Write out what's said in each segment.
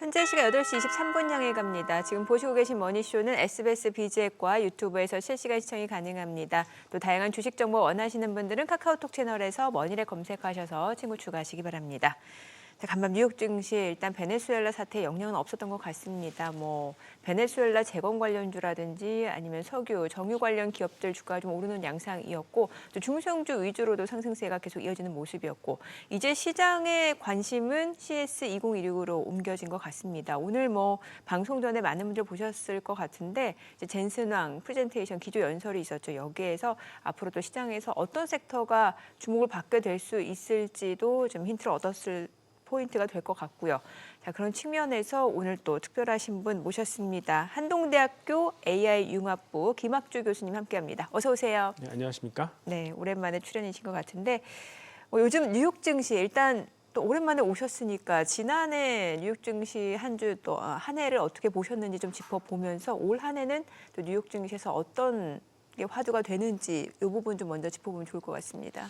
현재 시각 8시 23분 향해 갑니다. 지금 보시고 계신 머니쇼는 SBS 비즈앱과 유튜브에서 실시간 시청이 가능합니다. 또 다양한 주식 정보 원하시는 분들은 카카오톡 채널에서 머니를 검색하셔서 친구 추가하시기 바랍니다. 자, 간밤 뉴욕 증시 일단 베네수엘라 사태에 영향은 없었던 것 같습니다. 베네수엘라 재건 관련주라든지 아니면 석유, 정유 관련 기업들 주가가 좀 오르는 양상이었고 또 중소형주 위주로도 상승세가 계속 이어지는 모습이었고 이제 시장의 관심은 CS2016으로 옮겨진 것 같습니다. 오늘 방송 전에 많은 분들 보셨을 것 같은데 이제 젠슨왕 프레젠테이션 기조 연설이 있었죠. 여기에서 앞으로 또 시장에서 어떤 섹터가 주목을 받게 될 수 있을지도 좀 힌트를 얻었을 포인트가 될 것 같고요. 자, 그런 측면에서 오늘 또 특별하신 분 모셨습니다. 한동대학교 AI융합부 김학주 교수님 함께합니다. 어서 오세요. 네, 안녕하십니까? 네, 오랜만에 출연이신 것 같은데 요즘 뉴욕 증시 일단 또 오랜만에 오셨으니까 지난해 뉴욕 증시 한 주 또 한 해를 어떻게 보셨는지 좀 짚어보면서 올 한 해는 또 뉴욕 증시에서 어떤 게 화두가 되는지 이 부분 좀 먼저 짚어보면 좋을 것 같습니다.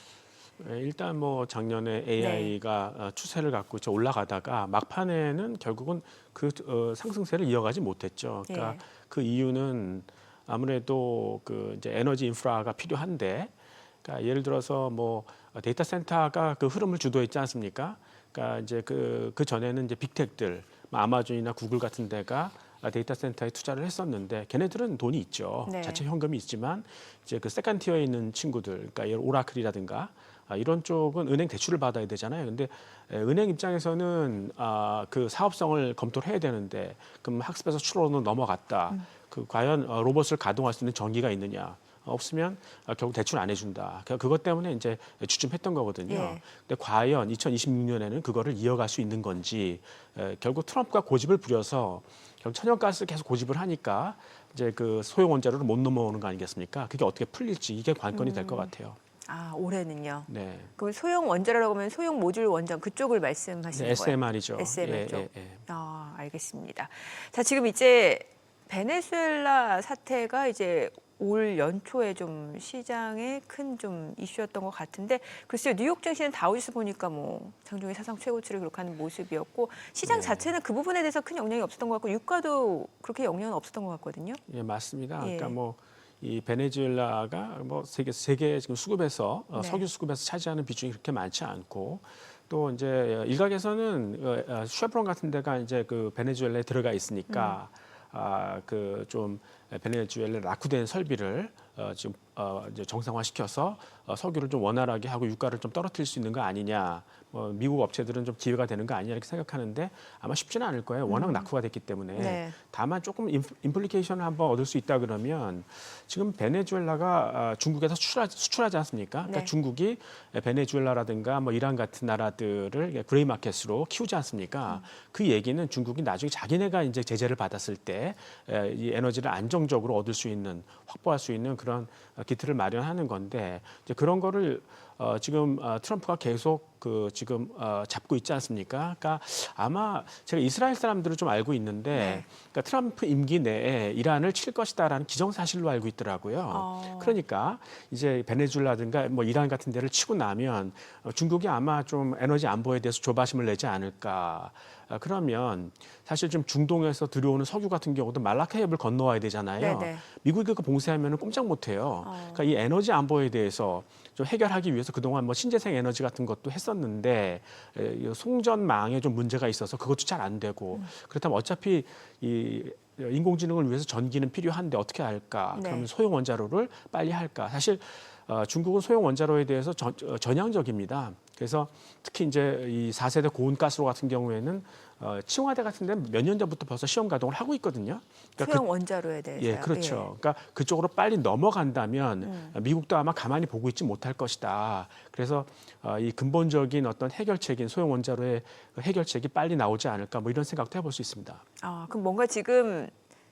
일단 작년에 AI가 추세를 갖고 올라가다가 막판에는 결국은 그 상승세를 이어가지 못했죠. 그러니까 그 이유는 아무래도 그 이제 에너지 인프라가 필요한데, 그러니까 예를 들어서 데이터 센터가 그 흐름을 주도했지 않습니까? 그러니까 이제 그 전에는 이제 빅텍들, 아마존이나 구글 같은 데가 데이터 센터에 투자를 했었는데 걔네들은 돈이 있죠. 네. 자체 자체 현금이 있지만 이제 그 세컨 티어에 있는 친구들, 그러니까 예를 오라클이라든가 이런 쪽은 은행 대출을 받아야 되잖아요. 근데 은행 입장에서는 그 사업성을 검토를 해야 되는데 그럼 학습에서 추론으로 넘어갔다. 그 과연 로봇을 가동할 수 있는 전기가 있느냐? 없으면 결국 대출 안 해준다. 그것 때문에 이제 주춤했던 거거든요. 근데 과연 2026년에는 그거를 이어갈 수 있는 건지 결국 트럼프가 고집을 부려서 결국 천연가스 계속 고집을 하니까 이제 그 소형 원자로를 못 넘어오는 거 아니겠습니까? 그게 어떻게 풀릴지 이게 관건이 될 것 같아요. 올해는요. 네. 그럼 소형 원자로라고 하면 소형 모듈 원전 그쪽을 말씀하시는 거예요? SMR이죠. SMR 쪽. 알겠습니다. 자, 지금 이제 베네수엘라 사태가 이제 올 연초에 좀 시장에 큰 좀 이슈였던 것 같은데 글쎄요, 뉴욕 증시는 다우지수 보니까 장중에 사상 최고치를 기록하는 모습이었고 시장 자체는 그 부분에 대해서 큰 영향이 없었던 것 같고 유가도 그렇게 영향은 없었던 것 같거든요. 예, 맞습니다. 그러니까 이 베네수엘라가 세계 지금 수급에서 석유 수급에서 차지하는 비중이 그렇게 많지 않고 또 이제 일각에서는 쉐브론 같은 데가 이제 그 베네수엘라에 들어가 있으니까 그 좀 베네수엘라 낙후된 설비를 지금 이제 정상화시켜서 석유를 좀 원활하게 하고 유가를 좀 떨어뜨릴 수 있는 거 아니냐. 미국 업체들은 좀 기회가 되는 거 아니냐 이렇게 생각하는데 아마 쉽지는 않을 거예요. 워낙 낙후가 됐기 때문에. 다만 조금 임플리케이션을 한번 얻을 수 있다 그러면 지금 베네수엘라가 중국에서 수출하지 않습니까? 그러니까 중국이 베네수엘라라든가 이란 같은 나라들을 그레이 마켓으로 키우지 않습니까? 그 얘기는 중국이 나중에 자기네가 이제 제재를 받았을 때 이 에너지를 안정적으로 얻을 수 있는 확보할 수 있는 그런 기틀을 마련하는 건데 이제 그런 거를 지금 트럼프가 계속 지금 잡고 있지 않습니까? 그러니까 아마 제가 이스라엘 사람들을 좀 알고 있는데 그러니까 트럼프 임기 내에 이란을 칠 것이다라는 기정사실로 알고 있더라고요. 그러니까 이제 베네수엘라든가 이란 같은 데를 치고 나면 중국이 아마 좀 에너지 안보에 대해서 조바심을 내지 않을까. 그러면 사실 좀 중동에서 들어오는 석유 같은 경우도 말라카 해협을 건너와야 되잖아요. 미국이 그거 봉쇄하면 꼼짝 못해요. 그러니까 이 에너지 안보에 대해서 좀 해결하기 위해서 그동안 신재생 에너지 같은 것도 했었는데 송전망에 좀 문제가 있어서 그것도 잘 안 되고 그렇다면 어차피 이 인공지능을 위해서 전기는 필요한데 어떻게 할까? 그러면 소형 원자로를 빨리 할까? 사실 중국은 소형 원자로에 대해서 전향적입니다. 그래서 특히 이제 이 4세대 고온가스炉같은 경우에는 칭화대 같은 데는 몇 년 전부터 벌써 시험 가동을 하고 있거든요. 그러니까 소형 원자로에 대해서요. 예, 그렇죠. 그러니까 그쪽으로 빨리 넘어간다면 미국도 아마 가만히 보고 있지 못할 것이다. 그래서 이 근본적인 어떤 해결책인 소형 원자로의 해결책이 빨리 나오지 않을까 이런 생각도 해볼 수 있습니다. 그럼 뭔가 지금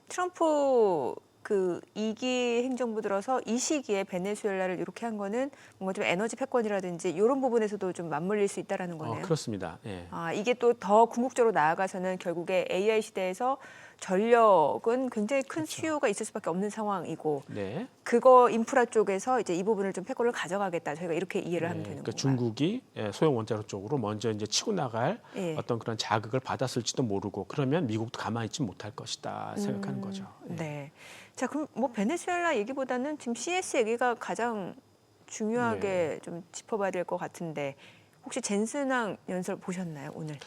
트럼프 그 2기 행정부 들어서 이 시기에 베네수엘라를 이렇게 한 거는 뭔가 좀 에너지 패권이라든지 이런 부분에서도 좀 맞물릴 수 있다라는 거네요. 그렇습니다. 예. 이게 또 더 궁극적으로 나아가서는 결국에 AI 시대에서 전력은 굉장히 큰 그렇죠. 수요가 있을 수밖에 없는 상황이고 네. 그거 인프라 쪽에서 이제 이 부분을 좀 패권을 가져가겠다. 저희가 이렇게 이해를 하면 네, 되는 그러니까 건가요? 중국이 소형 원자로 쪽으로 먼저 이제 치고 나갈 예. 어떤 그런 자극을 받았을지도 모르고 그러면 미국도 가만히 있지 못할 것이다 생각하는 거죠. 예. 네. 자, 그럼 뭐 베네수엘라 얘기보다는 지금 CS 얘기가 가장 중요하게 좀 짚어봐야 될 것 같은데 혹시 젠슨왕 연설 보셨나요 오늘?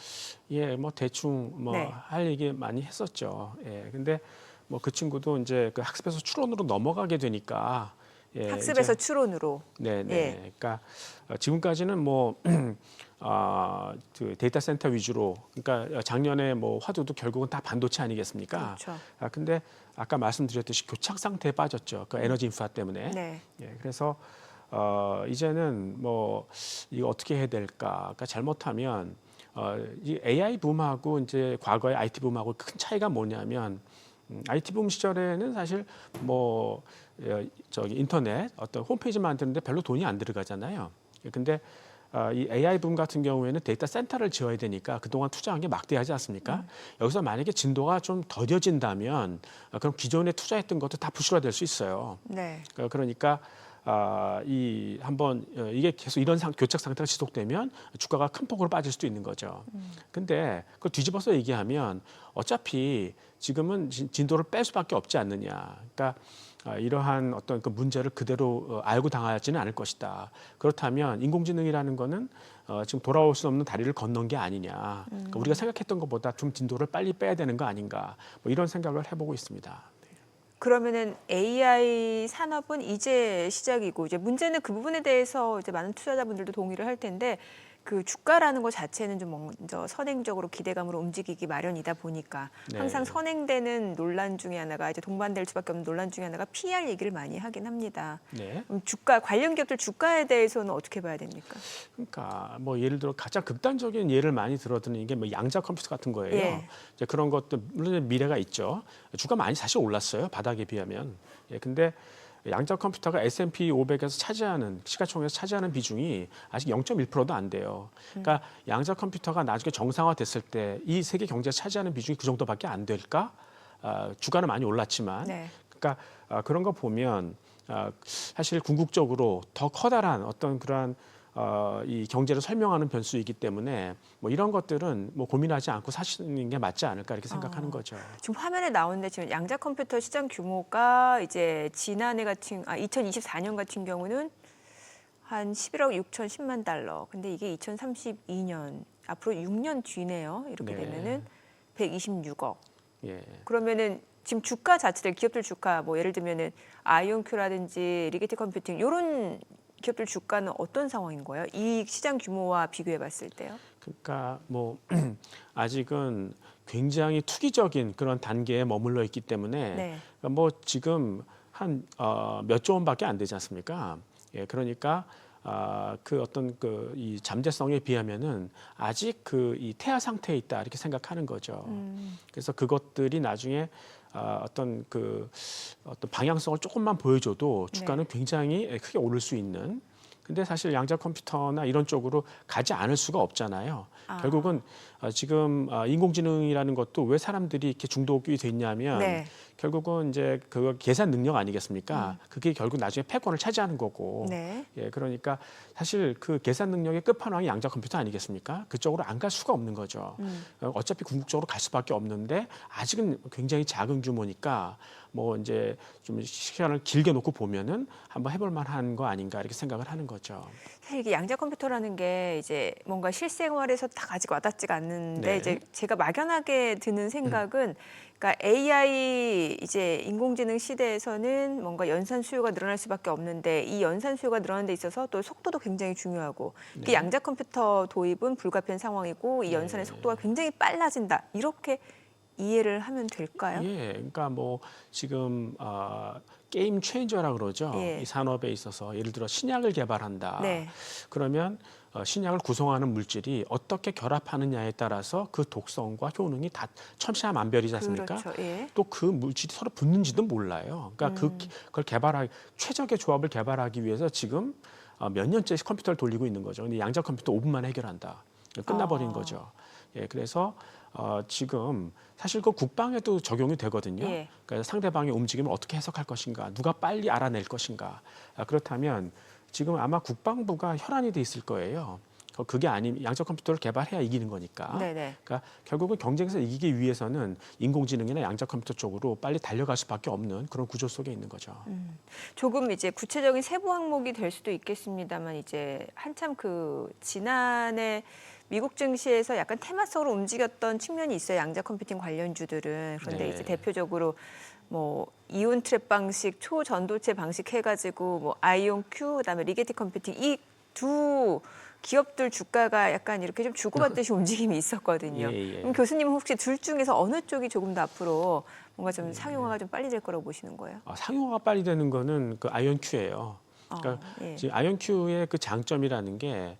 예, 뭐 대충 뭐 네. 할 얘기 많이 했었죠. 예, 근데 뭐 그 친구도 이제 그 학습에서 추론으로 넘어가게 되니까 학습에서 이제 추론으로. 네네. 예. 그러니까 지금까지는 뭐 그 데이터 센터 위주로 그러니까 작년에 뭐 화두도 결국은 다 반도체 아니겠습니까? 그렇죠. 근데 아까 말씀드렸듯이 교착 상태에 빠졌죠. 그 에너지 인프라 때문에. 네. 예, 그래서 이제는 뭐 이거 어떻게 해야 될까? 그러니까 잘못하면 이 AI 붐하고 이제 과거의 IT 붐하고 큰 차이가 뭐냐면 IT 붐 시절에는 사실 뭐 저기 인터넷 어떤 홈페이지 만드는데 별로 돈이 안 들어가잖아요. 근데 이 AI 붐 같은 경우에는 데이터 센터를 지어야 되니까 그동안 투자한 게 막대하지 않습니까? 여기서 만약에 진도가 좀 더뎌진다면 그럼 기존에 투자했던 것도 다 부실화 될 수 있어요. 네. 그러니까 이 한번 이게 계속 이런 교착 상태가 지속되면 주가가 큰 폭으로 빠질 수도 있는 거죠. 근데 그걸 뒤집어서 얘기하면 어차피 지금은 진도를 뺄 수밖에 없지 않느냐. 그러니까 이러한 어떤 그 문제를 그대로 알고 당하지는 않을 것이다. 그렇다면 인공지능이라는 거는 지금 돌아올 수 없는 다리를 건넌 게 아니냐. 그러니까 우리가 생각했던 것보다 좀 진도를 빨리 빼야 되는 거 아닌가. 뭐 이런 생각을 해보고 있습니다. 그러면은 AI 산업은 이제 시작이고 이제 문제는 그 부분에 대해서 이제 많은 투자자분들도 동의를 할 텐데 그 주가라는 것 자체는 좀 먼저 선행적으로 기대감으로 움직이기 마련이다 보니까 네. 항상 선행되는 논란 중에 하나가 이제 동반될 수밖에 없는 논란 중에 하나가 PR 얘기를 많이 하긴 합니다. 네. 주가 관련 기업들 주가에 대해서는 어떻게 봐야 됩니까? 그러니까 뭐 예를 들어 가장 극단적인 예를 많이 들어드는 게 뭐 양자 컴퓨터 같은 거예요. 예. 이제 그런 것도 물론 미래가 있죠. 주가 많이 사실 올랐어요. 바닥에 비하면. 예, 근데 양자 컴퓨터가 S&P 500에서 차지하는 시가총액에서 차지하는 비중이 아직 0.1%도 안 돼요. 그러니까 양자 컴퓨터가 나중에 정상화됐을 때 이 세계 경제에 차지하는 비중이 그 정도밖에 안 될까? 주가는 많이 올랐지만, 네. 그러니까 그런 거 보면 사실 궁극적으로 더 커다란 어떤 그러한 이 경제를 설명하는 변수이기 때문에 뭐 이런 것들은 뭐 고민하지 않고 사시는 게 맞지 않을까 이렇게 생각하는 거죠. 지금 화면에 나오는데 지금 양자 컴퓨터 시장 규모가 이제 지난해 2024년 같은 경우는 한 11억 6,010만 달러. 근데 이게 2032년 앞으로 6년 뒤네요. 이렇게 네. 되면은 126억. 예. 그러면은 지금 주가 자체들 기업들 주가 뭐 예를 들면은 아이온큐라든지 리게티 컴퓨팅 이런 기업들 주가는 어떤 상황인 거예요? 이 시장 규모와 비교해 봤을 때요? 그러니까 뭐 아직은 굉장히 투기적인 그런 단계에 머물러 있기 때문에 네. 그러니까 뭐 지금 한 몇 조 원밖에 안 되지 않습니까? 예, 그러니까 그 어떤 그 이 잠재성에 비하면은 아직 그 이 태아 상태에 있다 이렇게 생각하는 거죠. 그래서 그것들이 나중에 어떤 그 어떤 방향성을 조금만 보여줘도 주가는 굉장히 크게 오를 수 있는. 근데 사실 양자 컴퓨터나 이런 쪽으로 가지 않을 수가 없잖아요. 결국은 지금 인공지능이라는 것도 왜 사람들이 이렇게 중독이 돼 있냐면 네. 결국은 이제 그 계산 능력 아니겠습니까? 그게 결국 나중에 패권을 차지하는 거고. 네. 예, 그러니까 사실 그 계산 능력의 끝판왕이 양자 컴퓨터 아니겠습니까? 그쪽으로 안 갈 수가 없는 거죠. 어차피 궁극적으로 갈 수밖에 없는데 아직은 굉장히 작은 규모니까 뭐 이제 좀 시간을 길게 놓고 보면은 한번 해볼 만한 거 아닌가 이렇게 생각을 하는 거죠. 사실 이게 양자 컴퓨터라는 게 이제 뭔가 실생활에서 딱 아직 와닿지가 않는데 네. 이제 제가 막연하게 드는 생각은 그러니까 AI 이제 인공지능 시대에서는 뭔가 연산 수요가 늘어날 수밖에 없는데 이 연산 수요가 늘어나는 데 있어서 또 속도도 굉장히 중요하고 그 양자 컴퓨터 도입은 불가피한 상황이고 이 연산의 속도가 굉장히 빨라진다. 이렇게 이해를 하면 될까요? 예, 그러니까 뭐 지금 게임 체인저라 그러죠. 예. 이 산업에 있어서 예를 들어 신약을 개발한다. 네. 그러면 신약을 구성하는 물질이 어떻게 결합하느냐에 따라서 그 독성과 효능이 다 천차만별이지 않습니까? 그렇죠. 예. 또 그 물질이 서로 붙는지도 몰라요. 그러니까 그걸 개발하기 최적의 조합을 개발하기 위해서 지금 몇 년째 컴퓨터를 돌리고 있는 거죠. 근데 양자 컴퓨터 5분만에 해결한다. 끝나버린 거죠. 예, 그래서 지금 사실 그 국방에도 적용이 되거든요. 예. 그러니까 상대방의 움직임을 어떻게 해석할 것인가, 누가 빨리 알아낼 것인가. 그렇다면 지금 아마 국방부가 혈안이 돼 있을 거예요. 그게 아니면 양적 컴퓨터를 개발해야 이기는 거니까. 네네. 그러니까 결국은 경쟁에서 이기기 위해서는 인공지능이나 양적 컴퓨터 쪽으로 빨리 달려갈 수밖에 없는 그런 구조 속에 있는 거죠. 조금 이제 구체적인 세부 항목이 될 수도 있겠습니다만 이제 한참 그 지난해 미국 증시에서 약간 테마성으로 움직였던 측면이 있어요. 양자 컴퓨팅 관련주들은. 그런데 네. 이제 대표적으로 뭐 이온 트랩 방식, 초전도체 방식 해가지고 뭐 아이온 Q, 그다음에 리게티 컴퓨팅 이 두 기업들 주가가 약간 이렇게 좀 주고받듯이 움직임이 있었거든요. 예, 예. 그럼 교수님은 혹시 둘 중에서 어느 쪽이 조금 더 앞으로 뭔가 좀 상용화가 좀 빨리 될 거라고 보시는 거예요? 상용화가 빨리 되는 거는 그 아이온 Q예요. 그러니까 예. 지금 아이온 Q의 그 장점이라는 게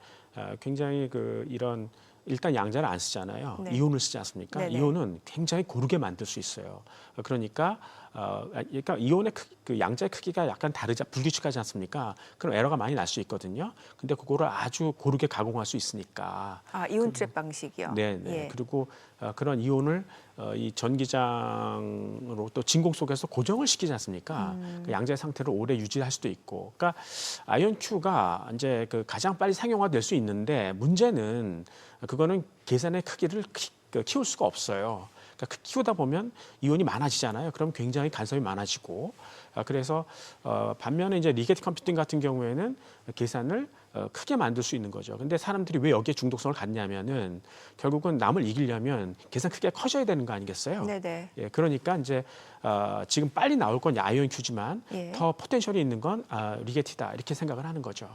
굉장히 그 이런 일단 양자를 안 쓰잖아요. 네. 이온을 쓰지 않습니까? 네네. 이온은 굉장히 고르게 만들 수 있어요. 그러니까 이온의 그 양자의 크기가 약간 다르지 불규칙하지 않습니까? 그럼 에러가 많이 날 수 있거든요. 근데 그거를 아주 고르게 가공할 수 있으니까. 이온 트랩 방식이요. 네, 네. 예. 그리고 그런 이온을 이 전기장으로 또 진공 속에서 고정을 시키지 않습니까? 그 양자의 상태를 오래 유지할 수도 있고. 그러니까 아이온 Q가 이제 그 가장 빨리 상용화될 수 있는데 문제는 그거는 계산의 크기를 키울 수가 없어요. 그러니까 키우다 보면 이온이 많아지잖아요. 그럼 굉장히 간섭이 많아지고 그래서 반면에 이제 리게티 컴퓨팅 같은 경우에는 계산을 크게 만들 수 있는 거죠. 근데 사람들이 왜 여기에 중독성을 갖냐면은 결국은 남을 이기려면 계산 크기가 커져야 되는 거 아니겠어요? 네네. 예, 그러니까 이제 지금 빨리 나올 건 아이온 Q지만 예. 더 포텐셜이 있는 건 리게티다 이렇게 생각을 하는 거죠.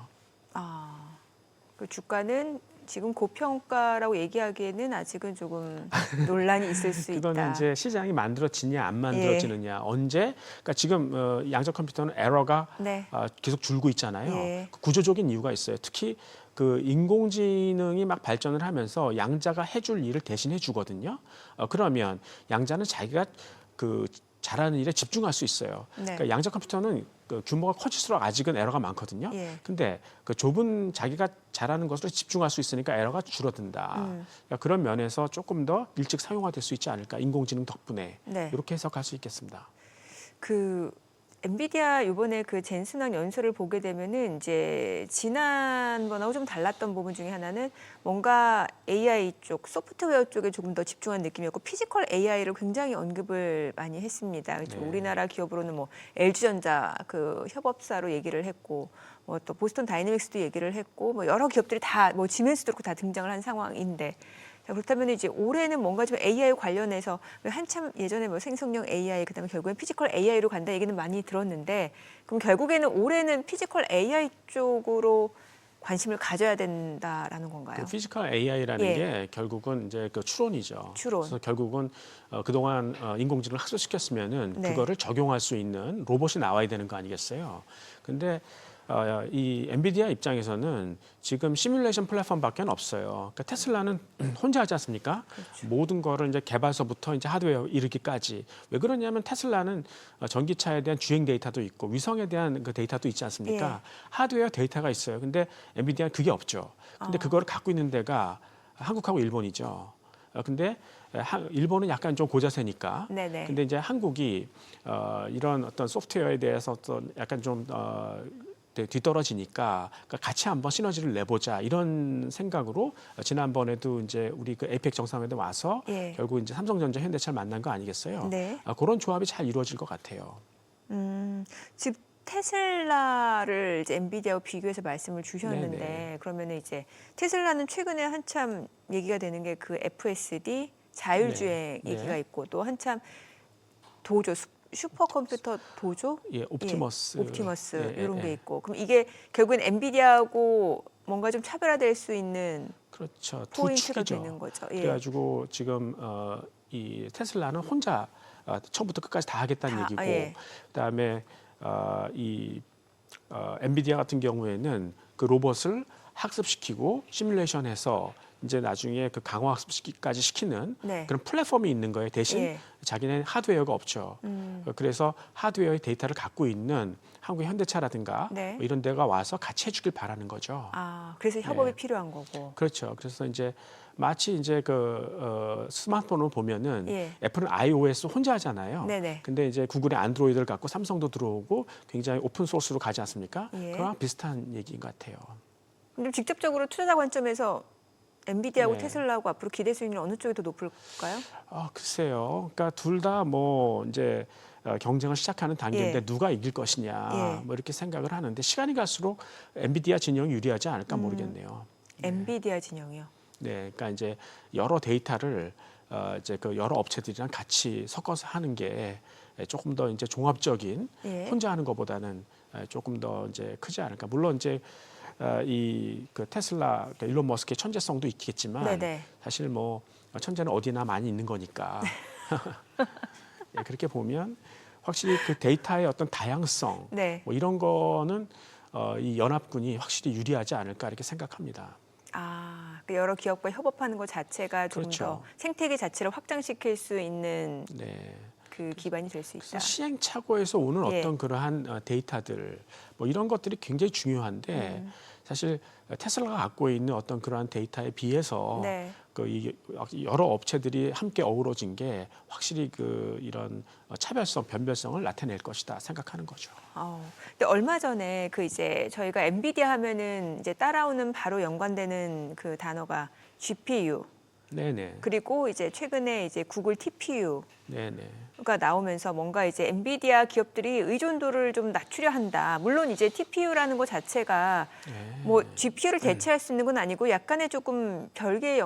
그 주가는 지금 고평가라고 얘기하기에는 아직은 조금 논란이 있을 수 있다. 그거는 이제 시장이 만들어지냐 안 만들어지느냐 언제 그러니까 지금 양적 컴퓨터는 에러가 네. 계속 줄고 있잖아요. 예. 그 구조적인 이유가 있어요. 특히 그 인공지능이 막 발전을 하면서 양자가 해줄 일을 대신해 주거든요. 그러면 양자는 자기가 그 잘하는 일에 집중할 수 있어요. 네. 그러니까 양적 컴퓨터는 그 규모가 커질수록 아직은 에러가 많거든요. 예. 근데 그 좁은 자기가 잘하는 것으로 집중할 수 있으니까 에러가 줄어든다. 그러니까 그런 면에서 조금 더 일찍 상용화될 수 있지 않을까. 인공지능 덕분에 네. 이렇게 해석할 수 있겠습니다. 그 엔비디아 이번에 그 젠슨왕 연설을 보게 되면은 이제 지난번하고 좀 달랐던 부분 중에 하나는 뭔가 AI 쪽, 소프트웨어 쪽에 조금 더 집중한 느낌이었고 피지컬 AI를 굉장히 언급을 많이 했습니다. 네. 우리나라 기업으로는 뭐 LG전자 그 협업사로 얘기를 했고 뭐 또 보스턴 다이내믹스도 얘기를 했고 뭐 여러 기업들이 다 뭐 지멘스도 그렇고 다 등장을 한 상황인데 자, 그렇다면 이제 올해는 뭔가 좀 AI 관련해서 한참 예전에 뭐 생성형 AI 그다음에 결국엔 피지컬 AI로 간다 얘기는 많이 들었는데 그럼 결국에는 올해는 피지컬 AI 쪽으로 관심을 가져야 된다라는 건가요? 그 피지컬 AI라는 예. 게 결국은 이제 그 추론이죠. 추론. 그래서 결국은 그동안 인공지능을 학습시켰으면은 네. 그거를 적용할 수 있는 로봇이 나와야 되는 거 아니겠어요? 근데 이 엔비디아 입장에서는 지금 시뮬레이션 플랫폼밖에 없어요. 그러니까 테슬라는 혼자 하지 않습니까? 그렇죠. 모든 거를 이제 개발서부터 이제 하드웨어 이르기까지. 왜 그러냐면 테슬라는 전기차에 대한 주행 데이터도 있고 위성에 대한 그 데이터도 있지 않습니까? 예. 하드웨어 데이터가 있어요. 근데 엔비디아는 그게 없죠. 근데 그거를 갖고 있는 데가 한국하고 일본이죠. 근데 일본은 약간 좀 고자세니까. 네네. 근데 이제 한국이 이런 어떤 소프트웨어에 대해서 어떤 약간 좀 뒤떨어지니까 그러니까 같이 한번 시너지를 내보자 이런 생각으로 지난번에도 이제 우리 그 에이펙 정상회담 와서 예. 결국 이제 삼성전자, 현대차를 만난 거 아니겠어요? 네. 그런 조합이 잘 이루어질 것 같아요. 즉 테슬라를 이제 엔비디아와 비교해서 말씀을 주셨는데 네네. 그러면 이제 테슬라는 최근에 한참 얘기가 되는 게 그 FSD 자율주행 네. 얘기가 네. 있고 또 한참 도조 슈퍼컴퓨터 도조 예, 옵티머스. 옵티머스 예, 이런 예, 게 예. 있고 그럼 이게 결국엔 엔비디아하고 뭔가 좀 차별화될 수 있는 그렇죠. 두 포인트가 축이죠. 되는 거죠. 예. 그래가지고 지금 이 테슬라는 혼자 처음부터 끝까지 다 하겠다는 다, 얘기고, 예. 그다음에 이 엔비디아 같은 경우에는 그 로봇을 학습시키고 시뮬레이션해서 이제 나중에 그 강화학습까지 시키는 네. 그런 플랫폼이 있는 거예요. 대신 예. 자기네 하드웨어가 없죠. 그래서 하드웨어의 데이터를 갖고 있는 한국 현대차라든가 네. 뭐 이런 데가 와서 같이 해주길 바라는 거죠. 아, 그래서 협업이 예. 필요한 거고. 그렇죠. 그래서 이제 마치 이제 스마트폰을 보면은 예. 애플은 iOS 혼자 하잖아요. 네네. 근데 이제 구글의 안드로이드를 갖고 삼성도 들어오고 굉장히 오픈 소스로 가지 않습니까? 예. 그거랑 비슷한 얘기인 것 같아요. 그럼 직접적으로 투자자 관점에서 엔비디아하고 네. 테슬라하고 앞으로 기대 수익률 어느 쪽이 더 높을까요? 글쎄요. 그러니까 둘 다 뭐 이제 경쟁을 시작하는 단계인데 예. 누가 이길 것이냐 예. 뭐 이렇게 생각을 하는데 시간이 갈수록 엔비디아 진영이 유리하지 않을까 모르겠네요. 엔비디아 진영이요. 네, 그러니까 이제 여러 데이터를 이제 그 여러 업체들이랑 같이 섞어서 하는 게 조금 더 이제 종합적인 예. 혼자 하는 것보다는 조금 더 이제 크지 않을까. 물론 이제 이 그 테슬라 그러니까 일론 머스크의 천재성도 있겠지만 네네. 사실 뭐 천재는 어디나 많이 있는 거니까 예, 그렇게 보면 확실히 그 데이터의 어떤 다양성 네. 뭐 이런 거는 이 연합군이 확실히 유리하지 않을까 이렇게 생각합니다. 아, 그 여러 기업과 협업하는 것 자체가 조금 그렇죠. 더 생태계 자체를 확장시킬 수 있는 네. 그 기반이 될 수 있다. 그래서 시행착오에서 오는 예. 어떤 그러한 데이터들 뭐 이런 것들이 굉장히 중요한데 사실 테슬라가 갖고 있는 어떤 그러한 데이터에 비해서 네. 이 여러 업체들이 함께 어우러진 게 확실히 그 이런 차별성, 변별성을 나타낼 것이다 생각하는 거죠. 근데 얼마 전에 그 이제 저희가 엔비디아 하면은 이제 따라오는 바로 연관되는 그 단어가 GPU 네네. 그리고 이제 최근에 이제 구글 TPU 네네. 가 나오면서 뭔가 이제 엔비디아 기업들이 의존도를 좀 낮추려 한다. 물론 이제 TPU라는 것 자체가 뭐 GPU를 대체할 수 있는 건 아니고 약간의 조금 별개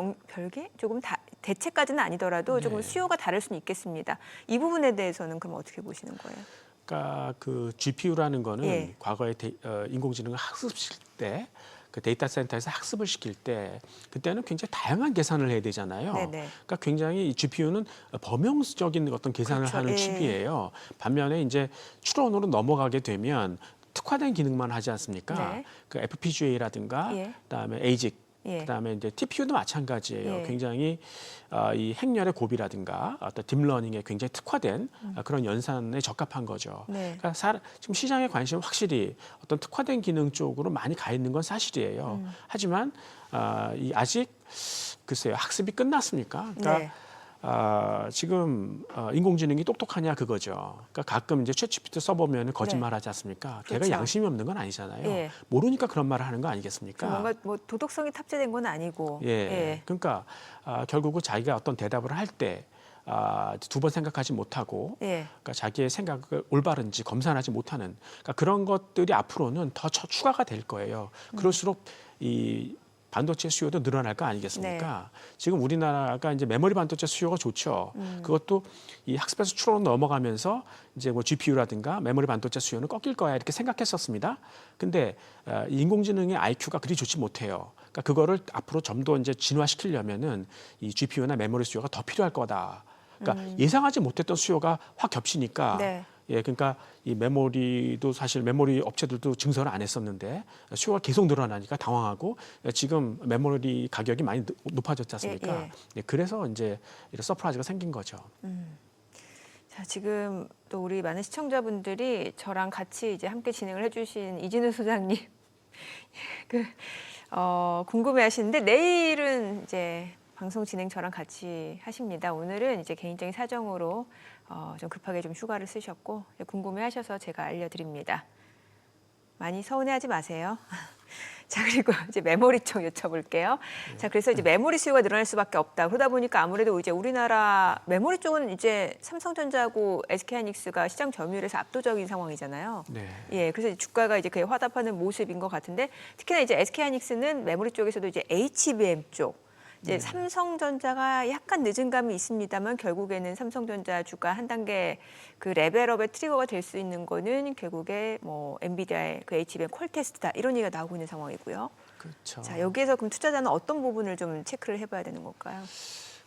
조금 대체까지는 아니더라도 조금 네. 수요가 다를 수는 있겠습니다. 이 부분에 대해서는 그럼 어떻게 보시는 거예요? 그러니까 그 GPU라는 거는 예. 과거에 인공지능을 학습시킬 때 그 데이터 센터에서 학습을 시킬 때 그때는 굉장히 다양한 계산을 해야 되잖아요. 네네. 그러니까 굉장히 이 GPU는 범용적인 어떤 계산을 그렇죠. 하는 예. 칩이에요. 반면에 이제 추론으로 넘어가게 되면 특화된 기능만 하지 않습니까? 네. 그 FPGA라든가 예. 그다음에 ASIC 예. 그다음에 이제 TPU도 마찬가지예요. 예. 굉장히 이 행렬의 곱이라든가 어떤 딥러닝에 굉장히 특화된 그런 연산에 적합한 거죠. 네. 그러니까 지금 시장의 관심은 확실히 어떤 특화된 기능 쪽으로 많이 가 있는 건 사실이에요. 하지만 아직 글쎄요 학습이 끝났습니까? 그러니까 네. 지금 인공지능이 똑똑하냐 그거죠. 그러니까 가끔 이제 챗GPT 써보면 거짓말하지 않습니까? 걔가 그렇죠. 양심이 없는 건 아니잖아요. 예. 모르니까 그런 말을 하는 거 아니겠습니까? 뭔가 뭐 도덕성이 탑재된 건 아니고. 예. 그러니까 결국은 자기가 어떤 대답을 할 때 두 번 생각하지 못하고 예. 그러니까 자기의 생각을 올바른지 검사하지 못하는 그러니까 그런 것들이 앞으로는 더 추가가 될 거예요. 그럴수록 이 반도체 수요도 늘어날 거 아니겠습니까? 지금 우리나라가 이제 메모리 반도체 수요가 좋죠. 그것도 이 학습에서 추론 넘어가면서 이제 뭐 GPU라든가 메모리 반도체 수요는 꺾일 거야 이렇게 생각했었습니다. 근데 인공지능의 IQ가 그리 좋지 못해요. 그러니까 그거를 앞으로 좀 더 이제 진화시키려면은 이 GPU나 메모리 수요가 더 필요할 거다. 그러니까 예상하지 못했던 수요가 확 겹치니까 네. 예, 그러니까 이 메모리도 사실 메모리 업체들도 증설을 안 했었는데 수요가 계속 늘어나니까 당황하고 지금 메모리 가격이 많이 높아졌지 않습니까? 예. 예, 그래서 이제 이런 서프라이즈가 생긴 거죠. 자, 지금 또 우리 많은 시청자분들이 저랑 같이 이제 함께 진행을 해주신 이진우 소장님 궁금해하시는데 내일은 이제 방송 진행 저랑 같이 하십니다. 오늘은 이제 개인적인 사정으로 좀 급하게 좀 휴가를 쓰셨고 궁금해하셔서 제가 알려드립니다. 많이 서운해하지 마세요. 자, 그리고 이제 메모리 쪽 여쭤볼게요. 자, 그래서 이제 메모리 수요가 늘어날 수밖에 없다. 그러다 보니까 아무래도 이제 우리나라 메모리 쪽은 이제 삼성전자하고 SK하이닉스가 시장 점유율에서 압도적인 상황이잖아요. 네. 예, 그래서 주가가 이제 그에 화답하는 모습인 것 같은데 특히나 이제 SK하이닉스는 메모리 쪽에서도 이제 HBM 쪽. 이제 삼성전자가 약간 늦은 감이 있습니다만 결국에는 삼성전자 주가 한 단계 그 레벨업의 트리거가 될 수 있는 거는 결국에 뭐 엔비디아의 그 HBM 콜 테스트다 이런 얘기가 나오고 있는 상황이고요. 그렇죠. 자, 여기에서 그럼 투자자는 어떤 부분을 좀 체크를 해봐야 되는 걸까요?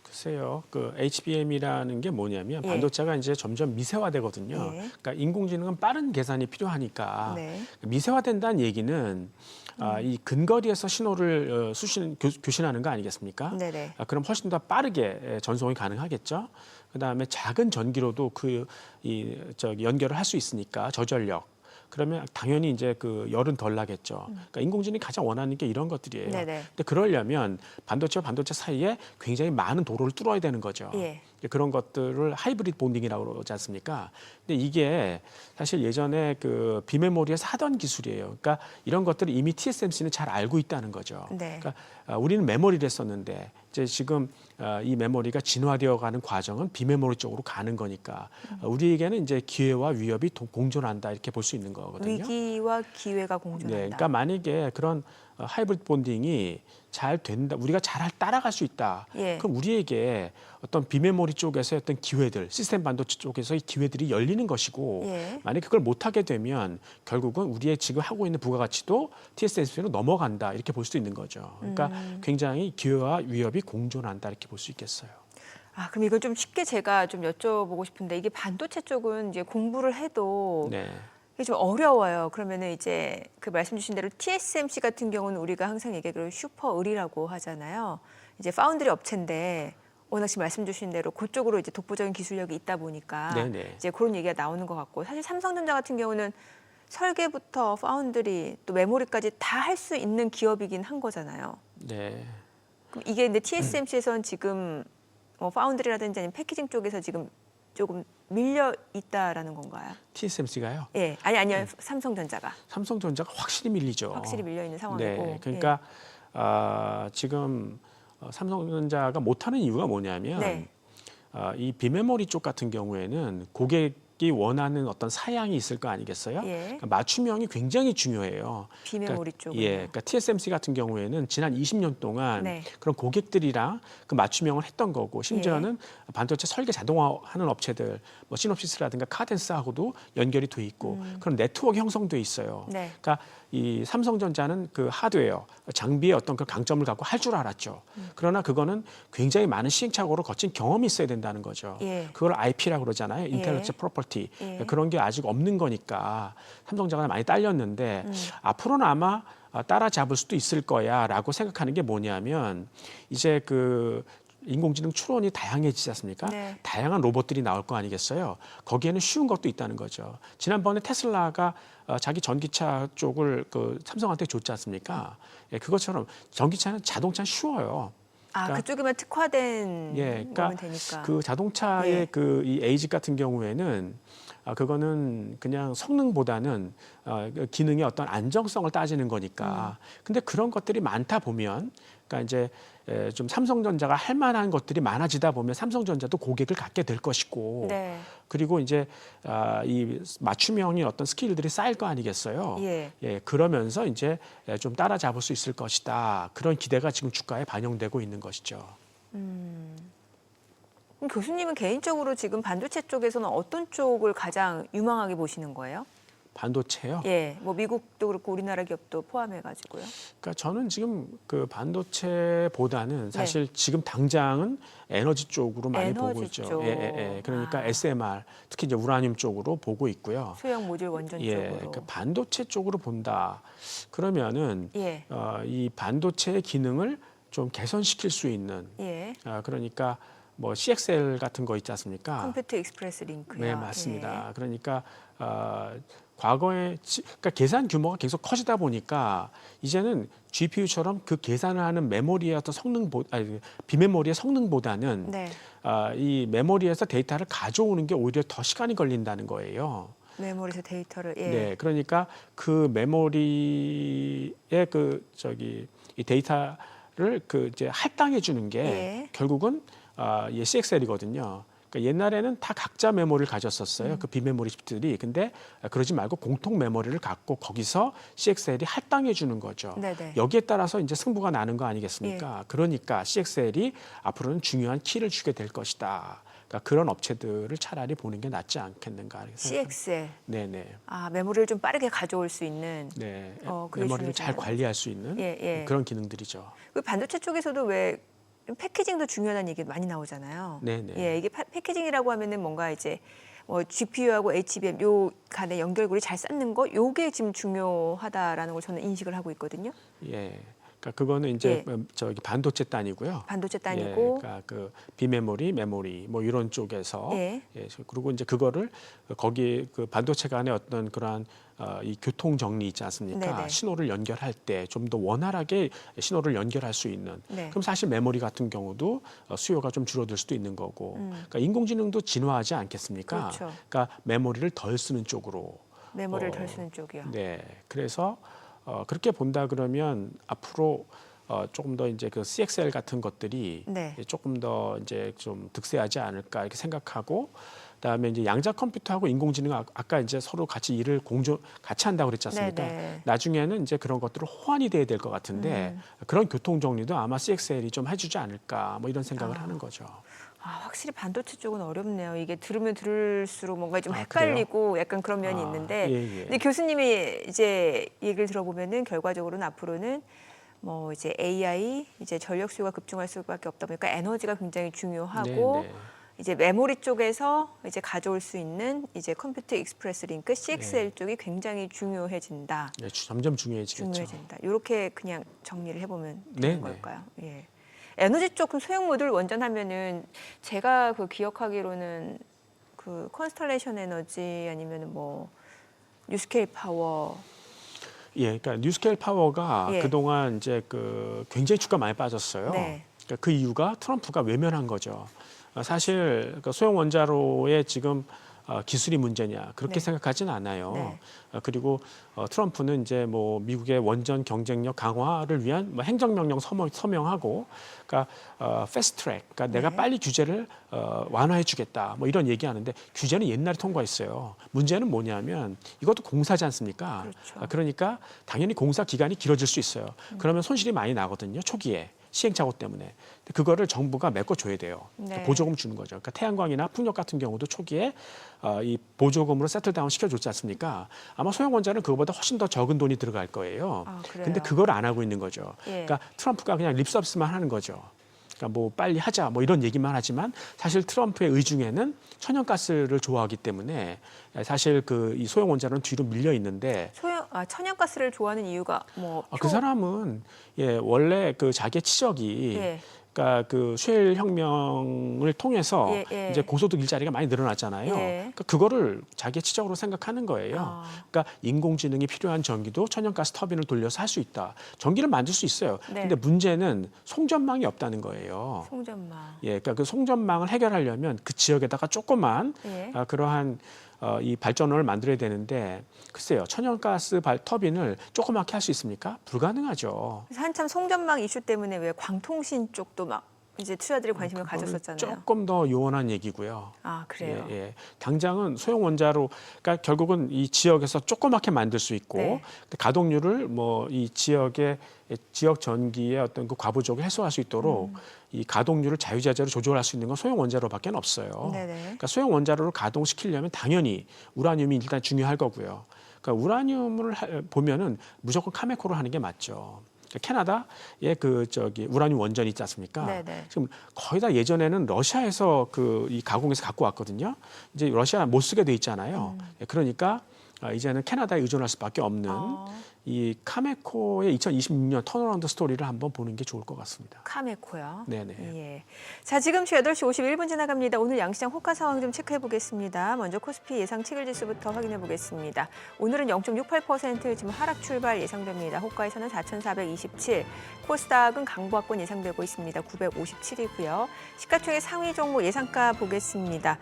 글쎄요. 그 HBM이라는 게 뭐냐면 예. 반도체가 이제 점점 미세화되거든요. 예. 그러니까 인공지능은 빠른 계산이 필요하니까 네. 미세화된다는 얘기는 이 근거리에서 신호를 교신하는 거 아니겠습니까? 네네. 그럼 훨씬 더 빠르게 전송이 가능하겠죠. 그다음에 작은 전기로도 연결을 할 수 있으니까 저전력. 그러면 당연히 이제 그 열은 덜 나겠죠. 그러니까 인공지능이 가장 원하는 게 이런 것들이에요. 네네. 근데 그러려면 반도체와 반도체 사이에 굉장히 많은 도로를 뚫어야 되는 거죠. 예. 그런 것들을 하이브리드 본딩이라고 그러지 않습니까? 근데 이게 사실 예전에 그 비메모리에서 하던 기술이에요. 그러니까 이런 것들을 이미 TSMC는 잘 알고 있다는 거죠. 네. 그러니까 우리는 메모리를 했었는데 이제 지금 이 메모리가 진화되어가는 과정은 비메모리 쪽으로 가는 거니까 우리에게는 이제 기회와 위협이 공존한다 이렇게 볼 수 있는 거거든요. 위기와 기회가 네, 공존한다. 그러니까 만약에 그런 하이브리드 본딩이 잘 된다, 우리가 잘 따라갈 수 있다. 예. 그럼 우리에게 어떤 비메모리 쪽에서의 어떤 기회들, 시스템 반도체 쪽에서의 기회들이 열리는 것이고, 예. 만약 그걸 못하게 되면 결국은 우리의 지금 하고 있는 부가가치도 TSMC로 넘어간다 이렇게 볼 수 있는 거죠. 그러니까 굉장히 기회와 위협이 공존한다 이렇게 볼 수 있겠어요. 아, 그럼 이걸 좀 쉽게 제가 좀 여쭤보고 싶은데 이게 반도체 쪽은 이제 공부를 해도 네. 이게 좀 어려워요. 그러면은 이제 그 말씀 주신 대로 TSMC 같은 경우는 우리가 항상 얘기하기로 슈퍼을이라고 하잖아요. 이제 파운드리 업체인데 워낙 지금 말씀 주신 대로 그쪽으로 이제 독보적인 기술력이 있다 보니까 네네. 이제 그런 얘기가 나오는 것 같고 사실 삼성전자 같은 경우는 설계부터 파운드리 또 메모리까지 다 할 수 있는 기업이긴 한 거잖아요. 네. 그럼 이게 근데 TSMC에서는 지금 뭐 파운드리라든지 아니면 패키징 쪽에서 지금 조금 밀려 있다라는 건가요? TSMC가요. 예, 아니요 삼성전자가 삼성전자가 확실히 밀리죠. 확실히 밀려 있는 상황이고. 네, 그러니까 지금 삼성전자가 못하는 이유가 뭐냐면 네. 이 비메모리 쪽 같은 경우에는 고객이 원하는 어떤 사양이 있을 거 아니겠어요? 예. 그러니까 맞춤형이 굉장히 중요해요. 비메모리 쪽은. 예, 그러니까 TSMC 같은 경우에는 지난 20년 동안 네. 그런 고객들이랑 그 맞춤형을 했던 거고 심지어는 반도체 설계 자동화하는 업체들, 뭐 시놉시스라든가 카덴스하고도 연결이 돼 있고 그런 네트워크 형성돼 있어요. 네. 그러니까 이 삼성전자는 그 하드웨어, 장비의 어떤 그 강점을 갖고 할 줄 알았죠. 그러나 그거는 굉장히 많은 시행착오를 거친 경험이 있어야 된다는 거죠. 예. 그걸 IP라고 그러잖아요. 인텔렉츄얼 프로퍼티. 예. 그런 게 아직 없는 거니까 삼성전자가 많이 딸렸는데 앞으로는 아마 따라잡을 수도 있을 거야라고 생각하는 게 뭐냐면 이제 그 인공지능 추론이 다양해지지 않습니까? 네. 다양한 로봇들이 나올 거 아니겠어요? 거기에는 쉬운 것도 있다는 거죠. 지난번에 테슬라가 자기 전기차 쪽을 그 삼성한테 줬지 않습니까? 예, 그것처럼 전기차는 자동차는 쉬워요. 아, 그러니까- 그쪽에만 특화된 예, 그러니까 거면 되니까. 그 자동차의 예. 그 이 에이지 같은 경우에는 그거는 그냥 성능보다는 그 기능의 어떤 안정성을 따지는 거니까. 근데 그런 것들이 많다 보면, 그러니까 이제 좀 삼성전자가 할 만한 것들이 많아지다 보면 삼성전자도 고객을 갖게 될 것이고, 네. 그리고 이제 이 맞춤형의 어떤 스킬들이 쌓일 거 아니겠어요. 예. 예, 그러면서 이제 좀 따라잡을 수 있을 것이다. 그런 기대가 지금 주가에 반영되고 있는 것이죠. 그럼 교수님은 개인적으로 지금 반도체 쪽에서는 어떤 쪽을 가장 유망하게 보시는 거예요? 반도체요. 예, 뭐 미국도 그렇고 우리나라 기업도 포함해가지고요. 그러니까 저는 지금 그 반도체보다는 사실 지금 당장은 에너지 쪽으로 많이 에너지 보고 있죠. 쪽. 그러니까 아. SMR 특히 이제 우라늄 쪽으로 보고 있고요. 소형 모듈 원전 예, 쪽으로. 그 반도체 쪽으로 본다. 그러면은 예, 이 반도체의 기능을 좀 개선시킬 수 있는 예. 그러니까 뭐 CXL 같은 거 있지 않습니까? 컴퓨터 익스프레스 링크요. 네, 맞습니다. 그러니까 과거에 그러니까 계산 규모가 계속 커지다 보니까 이제는 GPU처럼 그 계산을 하는 메모리의 어떤 비메모리의 성능보다는 네. 이 메모리에서 데이터를 가져오는 게 오히려 더 시간이 걸린다는 거예요. 메모리에서 데이터를 예. 네, 그러니까 그 메모리의 이 데이터를 그 이제 할당해 주는 게 예. 결국은 CXL이거든요. 그러니까 옛날에는 다 각자 메모리를 가졌었어요. 그 비메모리 칩들이. 근데 그러지 말고 공통 메모리를 갖고 거기서 CXL이 할당해 주는 거죠. 네네. 여기에 따라서 이제 승부가 나는 거 아니겠습니까? 그러니까 CXL이 앞으로는 중요한 키를 주게 될 것이다. 그러니까 그런 업체들을 차라리 보는 게 낫지 않겠는가. CXL. 네네. 아, 메모리를 좀 빠르게 가져올 수 있는. 네. 그게 메모리를 잘 중요하잖아요. 관리할 수 있는 예, 예. 그런 기능들이죠. 그 반도체 쪽에서도 왜 패키징도 중요하다는 얘기 많이 나오잖아요. 네네. 예, 이게 패키징이라고 하면은 뭔가 이제 뭐 GPU하고 HBM 요 간의 연결고리 잘 쌓는 거, 요게 지금 중요하다라는 걸 저는 인식을 하고 있거든요. 예. 그러니까 그거는 이제 예. 저기 반도체 단위고요. 반도체 예, 단위고, 그러니까 그 비메모리, 메모리 뭐 이런 쪽에서 예. 예, 그리고 이제 그거를 거기 그 반도체 간의 어떤 그러한 이 교통 정리 있지 않습니까? 네네. 신호를 연결할 때 좀 더 원활하게 신호를 연결할 수 있는. 네. 그럼 사실 메모리 같은 경우도 수요가 좀 줄어들 수도 있는 거고. 그러니까 인공지능도 진화하지 않겠습니까? 그렇죠. 그러니까 메모리를 덜 쓰는 쪽으로. 메모리를 덜 쓰는 쪽이요. 네. 그래서 그렇게 본다 그러면 앞으로 조금 더 이제 그 CXL 같은 것들이 네. 조금 더 이제 좀 득세하지 않을까 이렇게 생각하고, 그다음에 이제 양자 컴퓨터하고 인공지능 아까 이제 서로 같이 일을 같이 한다고 그랬지 않습니까? 네네. 나중에는 이제 그런 것들을 호환이 돼야 될 것 같은데 그런 교통 정리도 아마 CXL이 좀 해주지 않을까 뭐 이런 생각을 하는 거죠. 확실히 반도체 쪽은 어렵네요. 이게 들으면 들을수록 뭔가 좀 아, 헷갈리고 약간 그런 면이 아, 있는데, 예, 예. 근데 교수님이 이제 얘기를 들어보면은 결과적으로는 앞으로는 뭐 이제 AI, 이제 전력 수요가 급증할 수밖에 없다 보니까 에너지가 굉장히 중요하고, 네, 네. 이제 메모리 쪽에서 이제 가져올 수 있는 이제 컴퓨터 익스프레스 링크 CXL 쪽이 굉장히 중요해진다. 네, 점점 중요해지겠죠. 중요해진다. 이렇게 그냥 정리를 해보면 네, 되는 네. 걸까요? 예. 에너지 쪽 그럼 소형 모듈 원전하면은 제가 그 기억하기로는 그 컨스텔레이션 에너지 아니면은 뭐 뉴스케일 파워. 예, 그러니까 뉴스케일 파워가 예. 그동안 이제 그 굉장히 주가 많이 빠졌어요. 네. 그러니까 그 이유가 트럼프가 외면한 거죠. 사실 그 소형 원자로의 지금 기술이 문제냐 그렇게 네. 생각하지는 않아요. 네. 그리고 트럼프는 이제 뭐 미국의 원전 경쟁력 강화를 위한 뭐 행정명령 서명하고, 그러니까 패스트트랙, 그러니까 내가 네. 빨리 규제를 완화해주겠다 뭐 이런 얘기하는데 규제는 옛날에 통과했어요. 문제는 뭐냐면 이것도 공사지 않습니까? 그렇죠. 그러니까 당연히 공사 기간이 길어질 수 있어요. 그러면 손실이 많이 나거든요. 초기에. 시행착오 때문에. 근데 그거를 정부가 메꿔줘야 돼요. 네. 보조금 주는 거죠. 그러니까 태양광이나 풍력 같은 경우도 초기에 이 보조금으로 세틀다운 시켜줬지 않습니까? 아마 소형 원자는 그거보다 훨씬 더 적은 돈이 들어갈 거예요. 그래요? 근데 그걸 안 하고 있는 거죠. 예. 그러니까 트럼프가 그냥 립서비스만 하는 거죠. 그러니까 뭐 빨리 하자 뭐 이런 얘기만 하지만 사실 트럼프의 의중에는 천연가스를 좋아하기 때문에 사실 그 이 소형 원자는 뒤로 밀려 있는데, 천연가스를 좋아하는 이유가 뭐 그 사람은 원래 그 자기의 치적이 예. 그러니까 그 쉐일 혁명을 통해서 예, 예. 이제 고소득 일자리가 많이 늘어났잖아요. 예. 그러니까 그거를 자기의 치적으로 생각하는 거예요. 그러니까 인공지능이 필요한 전기도 천연가스 터빈을 돌려서 할 수 있다. 전기를 만들 수 있어요. 네. 근데 문제는 송전망이 없다는 거예요. 송전망. 그러니까 그 송전망을 해결하려면 그 지역에다가 조그만 예. 그러한 이 발전원을 만들어야 되는데, 글쎄요, 천연가스 터빈을 조그맣게 할 수 있습니까? 불가능하죠. 그래서 한참 송전망 이슈 때문에 왜 광통신 쪽도 막 이제 투자들이 관심을 가졌었잖아요. 조금 더 요원한 얘기고요. 그래요. 예. 당장은 소형 원자로, 그러니까 결국은 이 지역에서 조그맣게 만들 수 있고, 네. 가동률을 뭐 이 지역 전기의 어떤 그 과부족을 해소할 수 있도록 이 가동률을 자유자재로 조절할 수 있는 건 소형 원자로밖에 없어요. 네네. 그러니까 소형 원자로를 가동시키려면 당연히 우라늄이 일단 중요할 거고요. 그러니까 우라늄을 보면은 무조건 카메코로 하는 게 맞죠. 캐나다의 그 우라늄 원전이 있지 않습니까? 네네. 지금 거의 다 예전에는 러시아에서 이 가공해서 갖고 왔거든요. 이제 러시아 못 쓰게 돼 있잖아요. 그러니까 이제는 캐나다에 의존할 수밖에 없는 이 카메코의 2026년 턴어라운드 스토리를 한번 보는 게 좋을 것 같습니다. 카메코요. 네네. 예. 자, 지금 8시 51분 지나갑니다. 오늘 양시장 호가 상황 좀 체크해 보겠습니다. 먼저 코스피 예상 체결 지수부터 확인해 보겠습니다. 오늘은 0.68% 지금 하락 출발 예상됩니다. 호가에서는 4,427, 코스닥은 강보합권 예상되고 있습니다. 957이고요. 시가총액 상위 종목 예상가 보겠습니다.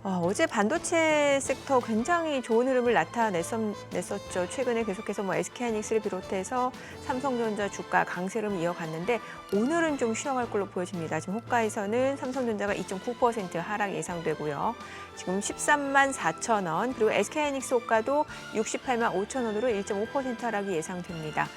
어제 반도체 섹터 굉장히 좋은 흐름을 나타냈었죠. 최근에 계속해서 뭐 SK하이닉스를 비롯해서 삼성전자 주가 강세 흐름을 이어갔는데 오늘은 좀 쉬어갈 걸로 보여집니다. 지금 호가에서는 삼성전자가 2.9% 하락 예상되고요. 지금 13만 4천 원, 그리고 SK하이닉스 호가도 68만 5천 원으로 1.5% 하락이 예상됩니다.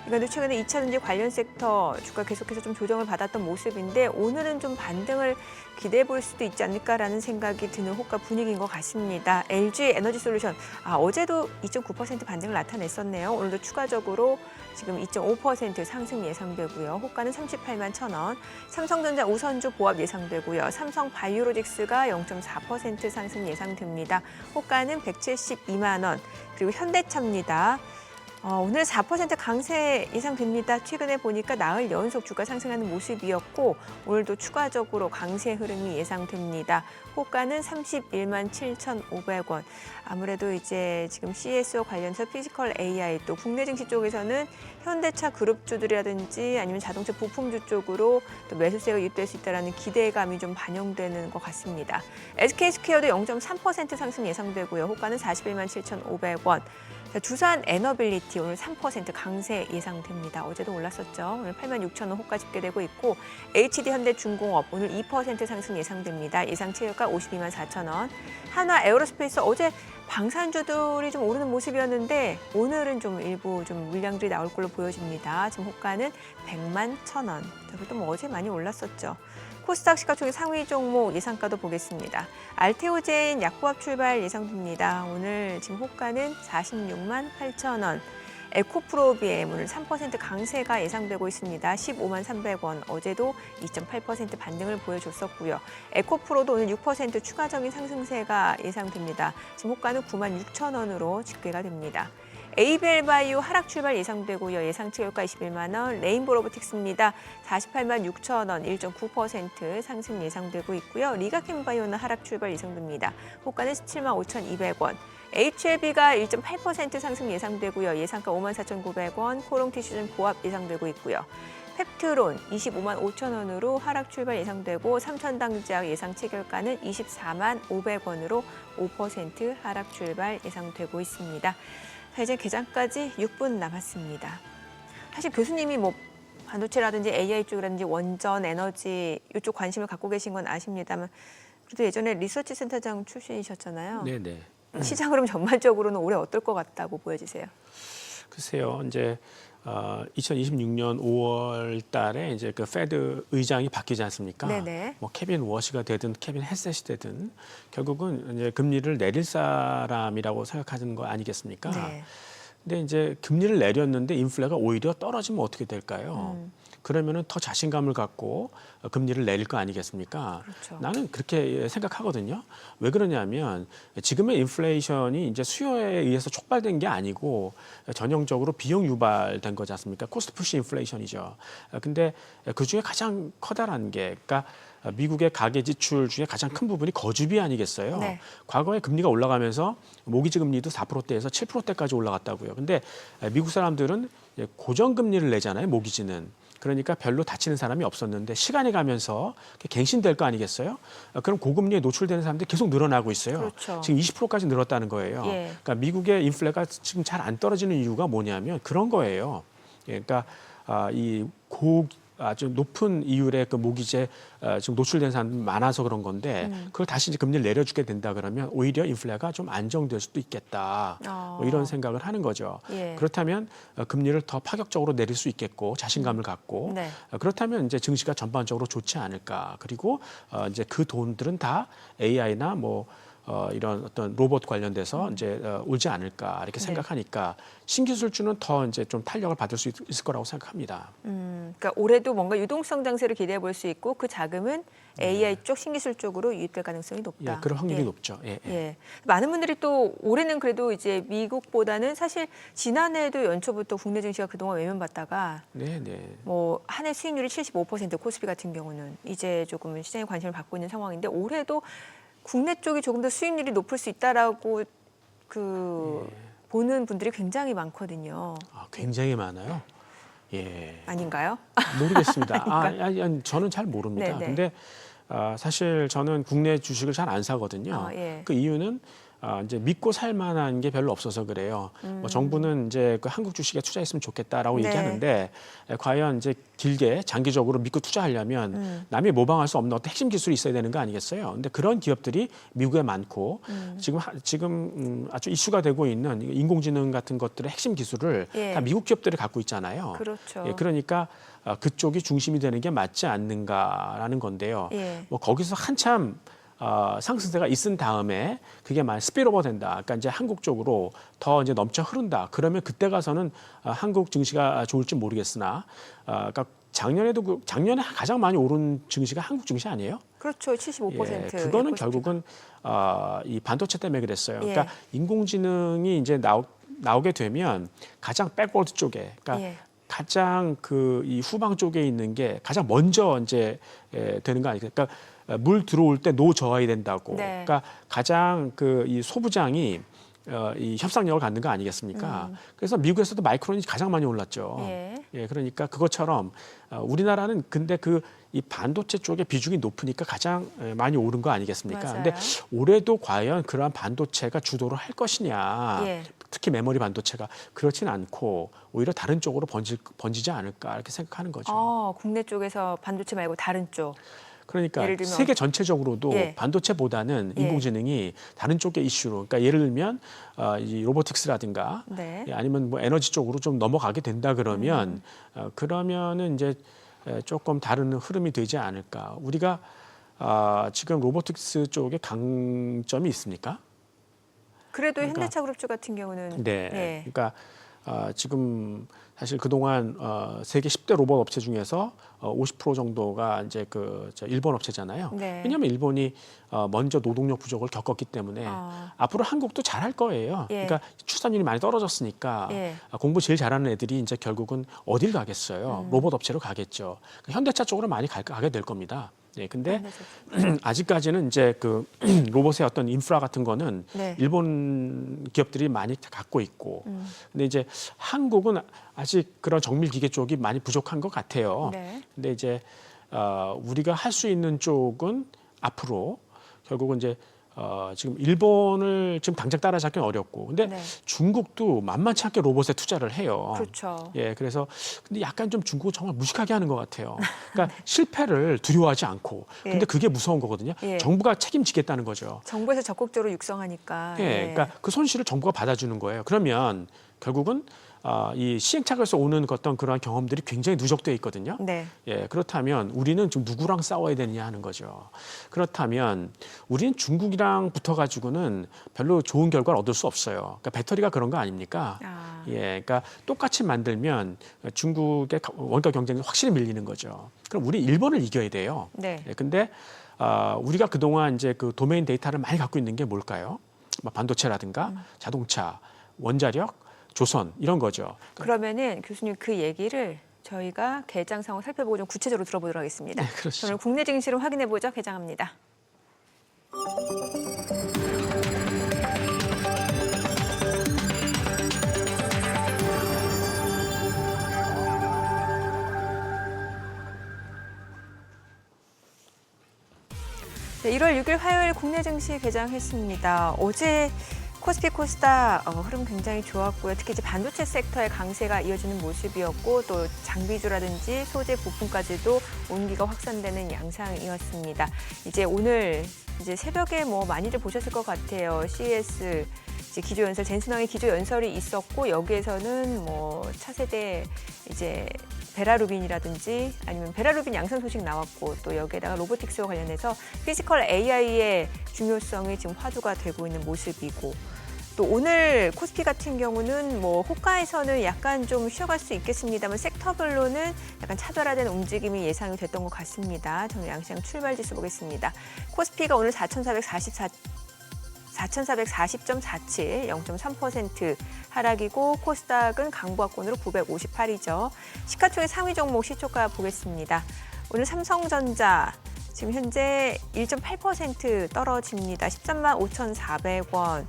그러니까 최근에 2차전지 관련 섹터 주가 계속해서 좀 조정을 받았던 모습인데 오늘은 좀 반등을 기대해 볼 수도 있지 않을까라는 생각이 드는 호가 분위기인 것 같습니다. LG 에너지솔루션 어제도 2.9% 반등을 나타냈었네요. 오늘도 추가적으로 지금 2.5% 상승 예상되고요. 호가는 38만 1,000원. 삼성전자 우선주 보합 예상되고요. 삼성바이오로직스가 0.4% 상승 예상됩니다. 호가는 172만 원. 그리고 현대차입니다. 오늘 4% 강세 예상됩니다. 최근에 보니까 나흘 연속 주가 상승하는 모습이었고 오늘도 추가적으로 강세 흐름이 예상됩니다. 호가는 31만 7,500원. 아무래도 이제 지금 CSO 관련해서 피지컬 AI 또 국내 증시 쪽에서는 현대차 그룹주들이라든지 아니면 자동차 부품주 쪽으로 또 매수세가 유입될 수 있다는 기대감이 좀 반영되는 것 같습니다. SK스퀘어도 0.3% 상승 예상되고요. 호가는 41만 7,500원. 두산 에너빌리티 오늘 3% 강세 예상됩니다. 어제도 올랐었죠. 오늘 8만 6천 원 호가 집계되고 있고 HD현대중공업 오늘 2% 상승 예상됩니다. 예상 체결가 52만 4천 원. 한화 에어로스페이스 어제 방산주들이 좀 오르는 모습이었는데 오늘은 좀 일부 좀 물량들이 나올 걸로 보여집니다. 지금 호가는 100만 1천 원. 저것도 뭐 어제 많이 올랐었죠. 코스닥 시가총액 상위 종목 예상가도 보겠습니다. 알테오제인 약보합 출발 예상됩니다. 오늘 지금 호가는 46만 8천 원. 에코프로비엠 오늘 3% 강세가 예상되고 있습니다. 15만 300원. 어제도 2.8% 반등을 보여줬었고요. 에코프로도 오늘 6% 추가적인 상승세가 예상됩니다. 지금 호가는 9만 6천 원으로 집계가 됩니다. 에이벨바이오 하락 출발 예상되고요. 예상 체결가 21만 원. 레인보 로보틱스입니다. 48만 6천 원, 1.9% 상승 예상되고 있고요. 리가캠바이오는 하락 출발 예상됩니다. 호가는 17만 5,200원. HLB가 1.8% 상승 예상되고요. 예상가 5만 4,900원. 코롱티슈는 보합 예상되고 있고요. 펩트론 25만 5천 원으로 하락 출발 예상되고 삼천당제약 예상 체결가는 24만 500원으로 5% 하락 출발 예상되고 있습니다. 자, 이제 개장까지 6분 남았습니다. 사실 교수님이 뭐 반도체라든지 AI 쪽이라든지 원전, 에너지 이쪽 관심을 갖고 계신 건 아십니다만 그래도 예전에 리서치 센터장 출신이셨잖아요. 네네. 시장 흐름 전반적으로는 올해 어떨 것 같다고 보여지세요? 글쎄요, 이제 2026년 5월 달에 이제 그 페드 의장이 바뀌지 않습니까? 네네. 뭐 케빈 워시가 되든 케빈 헤셋이 되든 결국은 이제 금리를 내릴 사람이라고 생각하는 거 아니겠습니까? 네. 근데 이제 금리를 내렸는데 인플레가 오히려 떨어지면 어떻게 될까요? 그러면은 더 자신감을 갖고 금리를 내릴 거 아니겠습니까? 그렇죠. 나는 그렇게 생각하거든요. 왜 그러냐면 지금의 인플레이션이 이제 수요에 의해서 촉발된 게 아니고 전형적으로 비용 유발된 거지 않습니까? 코스트 푸시 인플레이션이죠. 근데 그 중에 가장 커다란 게 그러니까 미국의 가계 지출 중에 가장 큰 부분이 거주비 아니겠어요? 네. 과거에 금리가 올라가면서 모기지 금리도 4%대에서 7%대까지 올라갔다고요. 근데 미국 사람들은 고정금리를 내잖아요, 모기지는. 그러니까 별로 다치는 사람이 없었는데 시간이 가면서 갱신될 거 아니겠어요? 그럼 고금리에 노출되는 사람들이 계속 늘어나고 있어요. 그렇죠. 지금 20%까지 늘었다는 거예요. 예. 그러니까 미국의 인플레가 지금 잘 안 떨어지는 이유가 뭐냐면 그런 거예요. 그러니까 아주 높은 이율의 그 모기지에 지금 노출된 사람들이 많아서 그런 건데 그걸 다시 이제 금리를 내려주게 된다 그러면 오히려 인플레가 좀 안정될 수도 있겠다. 뭐 이런 생각을 하는 거죠. 예. 그렇다면 금리를 더 파격적으로 내릴 수 있겠고 자신감을 갖고 네. 그렇다면 이제 증시가 전반적으로 좋지 않을까. 그리고 이제 그 돈들은 다 AI나 뭐 이런 어떤 로봇 관련돼서 이제 오지 않을까 이렇게 생각하니까 신기술주는 더 이제 좀 탄력을 받을 수 있을 거라고 생각합니다. 그러니까 올해도 뭔가 유동성 장세를 기대해 볼 수 있고 그 자금은 AI 쪽, 신기술 쪽으로 유입될 가능성이 높다. 예, 그런 확률이 높죠. 예, 예. 예. 많은 분들이 또 올해는 그래도 이제 미국보다는 사실 지난해에도 연초부터 국내 증시가 그동안 외면받다가 네, 네. 뭐 한 해 수익률이 75% 코스피 같은 경우는 이제 조금 시장에 관심을 받고 있는 상황인데 올해도 국내 쪽이 조금 더 수익률이 높을 수 있다라고 보는 분들이 굉장히 많거든요. 굉장히 많아요. 예. 아닌가요? 모르겠습니다. 아니, 저는 잘 모릅니다. 네네. 근데 사실 저는 국내 주식을 잘 안 사거든요. 예. 그 이유는 이제 믿고 살 만한 게 별로 없어서 그래요. 뭐 정부는 이제 그 한국 주식에 투자했으면 좋겠다라고 네. 얘기하는데 과연 이제 길게 장기적으로 믿고 투자하려면 남이 모방할 수 없는 어떤 핵심 기술이 있어야 되는 거 아니겠어요? 근데 그런 기업들이 미국에 많고 지금 아주 이슈가 되고 있는 인공지능 같은 것들의 핵심 기술을 예. 다 미국 기업들이 갖고 있잖아요. 그렇죠. 예, 그러니까 그쪽이 중심이 되는 게 맞지 않는가라는 건데요. 예. 뭐 거기서 한참 상승세가 있은 다음에 그게 만약 스피드오버 된다. 그러니까 이제 한국 쪽으로 더 이제 넘쳐 흐른다. 그러면 그때 가서는 한국 증시가 좋을지 모르겠으나, 그러니까 작년에 가장 많이 오른 증시가 한국 증시 아니에요? 그렇죠. 75%. 예, 그거는 결국은 이 반도체 때문에 그랬어요. 예. 그러니까 인공지능이 이제 나오게 되면 가장 백워드 쪽에, 그러니까 예. 가장 이 후방 쪽에 있는 게 가장 먼저 이제 되는 거 아니에요? 그러니까 물 들어올 때 노저하야 된다고. 네. 그러니까 가장 이 소부장이 이 협상력을 갖는 거 아니겠습니까? 그래서 미국에서도 마이크론이 가장 많이 올랐죠. 예. 예, 그러니까 그것처럼 우리나라는 근데 이 반도체 쪽에 비중이 높으니까 가장 많이 오른 거 아니겠습니까? 맞아요. 근데 올해도 과연 그러한 반도체가 주도를 할 것이냐, 예. 특히 메모리 반도체가 그렇지는 않고 오히려 다른 쪽으로 번지지 않을까 이렇게 생각하는 거죠. 국내 쪽에서 반도체 말고 다른 쪽. 그러니까 예를 들면 세계 전체적으로도 예. 반도체보다는 예. 인공지능이 다른 쪽의 이슈로, 그러니까 예를 들면 이 로보틱스라든가 네. 아니면 뭐 에너지 쪽으로 좀 넘어가게 된다 그러면 그러면은 이제 조금 다른 흐름이 되지 않을까. 우리가 지금 로보틱스 쪽에 강점이 있습니까? 그래도 그러니까 현대차 그룹주 같은 경우는 네. 예. 그러니까 지금 사실 그동안 세계 10대 로봇 업체 중에서 50% 정도가 이제 저 일본 업체잖아요. 네. 왜냐하면 일본이 먼저 노동력 부족을 겪었기 때문에 앞으로 한국도 잘할 거예요. 예. 그러니까 출산율이 많이 떨어졌으니까 예. 공부 제일 잘하는 애들이 이제 결국은 어딜 가겠어요? 로봇 업체로 가겠죠. 현대차 쪽으로 많이 가게 될 겁니다. 예, 근데 아직까지는 이제 로봇의 어떤 인프라 같은 거는 네. 일본 기업들이 많이 갖고 있고, 근데 이제 한국은 아직 그런 정밀 기계 쪽이 많이 부족한 것 같아요. 네. 근데 이제 우리가 할 수 있는 쪽은 앞으로 결국은 이제 지금 일본을 지금 당장 따라잡기는 어렵고, 근데 네. 중국도 만만치 않게 로봇에 투자를 해요. 그렇죠. 예, 그래서 근데 약간 좀 중국은 정말 무식하게 하는 것 같아요. 그러니까 실패를 두려워하지 않고, 근데 예. 그게 무서운 거거든요. 예. 정부가 책임지겠다는 거죠. 정부에서 적극적으로 육성하니까. 예, 그러니까 그 손실을 정부가 받아주는 거예요. 그러면 결국은 이 시행착오에서 오는 어떤 그러한 경험들이 굉장히 누적되어 있거든요. 네. 예, 그렇다면 우리는 좀 누구랑 싸워야 되느냐 하는 거죠. 그렇다면 우리는 중국이랑 붙어가지고는 별로 좋은 결과를 얻을 수 없어요. 그러니까 배터리가 그런 거 아닙니까? 예, 그러니까 똑같이 만들면 중국의 원가 경쟁이 확실히 밀리는 거죠. 그럼 우리 일본을 이겨야 돼요. 네. 예, 근데 우리가 그동안 이제 도메인 데이터를 많이 갖고 있는 게 뭘까요? 뭐 반도체라든가 자동차, 원자력, 조선 이런 거죠. 그러면은 교수님 그 얘기를 저희가 개장 상황 살펴보고 좀 구체적으로 들어보도록 하겠습니다. 네, 그렇죠. 저는 국내 증시를 확인해 보죠. 개장합니다. 네, 1월 6일 화요일 국내 증시 개장했습니다. 어제 코스피 코스닥 흐름 굉장히 좋았고요. 특히 이제 반도체 섹터의 강세가 이어지는 모습이었고 또 장비주라든지 소재 부품까지도 온기가 확산되는 양상이었습니다. 이제 오늘 이제 새벽에 많이들 보셨을 것 같아요. CES 이제 기조연설, 젠슨왕의 기조연설이 있었고 여기에서는 차세대 이제 베라루빈이라든지 아니면 베라루빈 양산 소식 나왔고 또 여기에다가 로보틱스와 관련해서 피지컬 AI의 중요성이 지금 화두가 되고 있는 모습이고 또 오늘 코스피 같은 경우는 호가에서는 약간 좀 쉬어갈 수 있겠습니다만 섹터별로는 약간 차별화된 움직임이 예상이 됐던 것 같습니다. 저는 양시장 출발 지수 보겠습니다. 코스피가 오늘 4,440.47, 0.3% 하락이고 코스닥은 강보합권으로 958이죠. 시가총액 상위 종목 시초가 보겠습니다. 오늘 삼성전자 지금 현재 1.8% 떨어집니다. 13만 5,400원.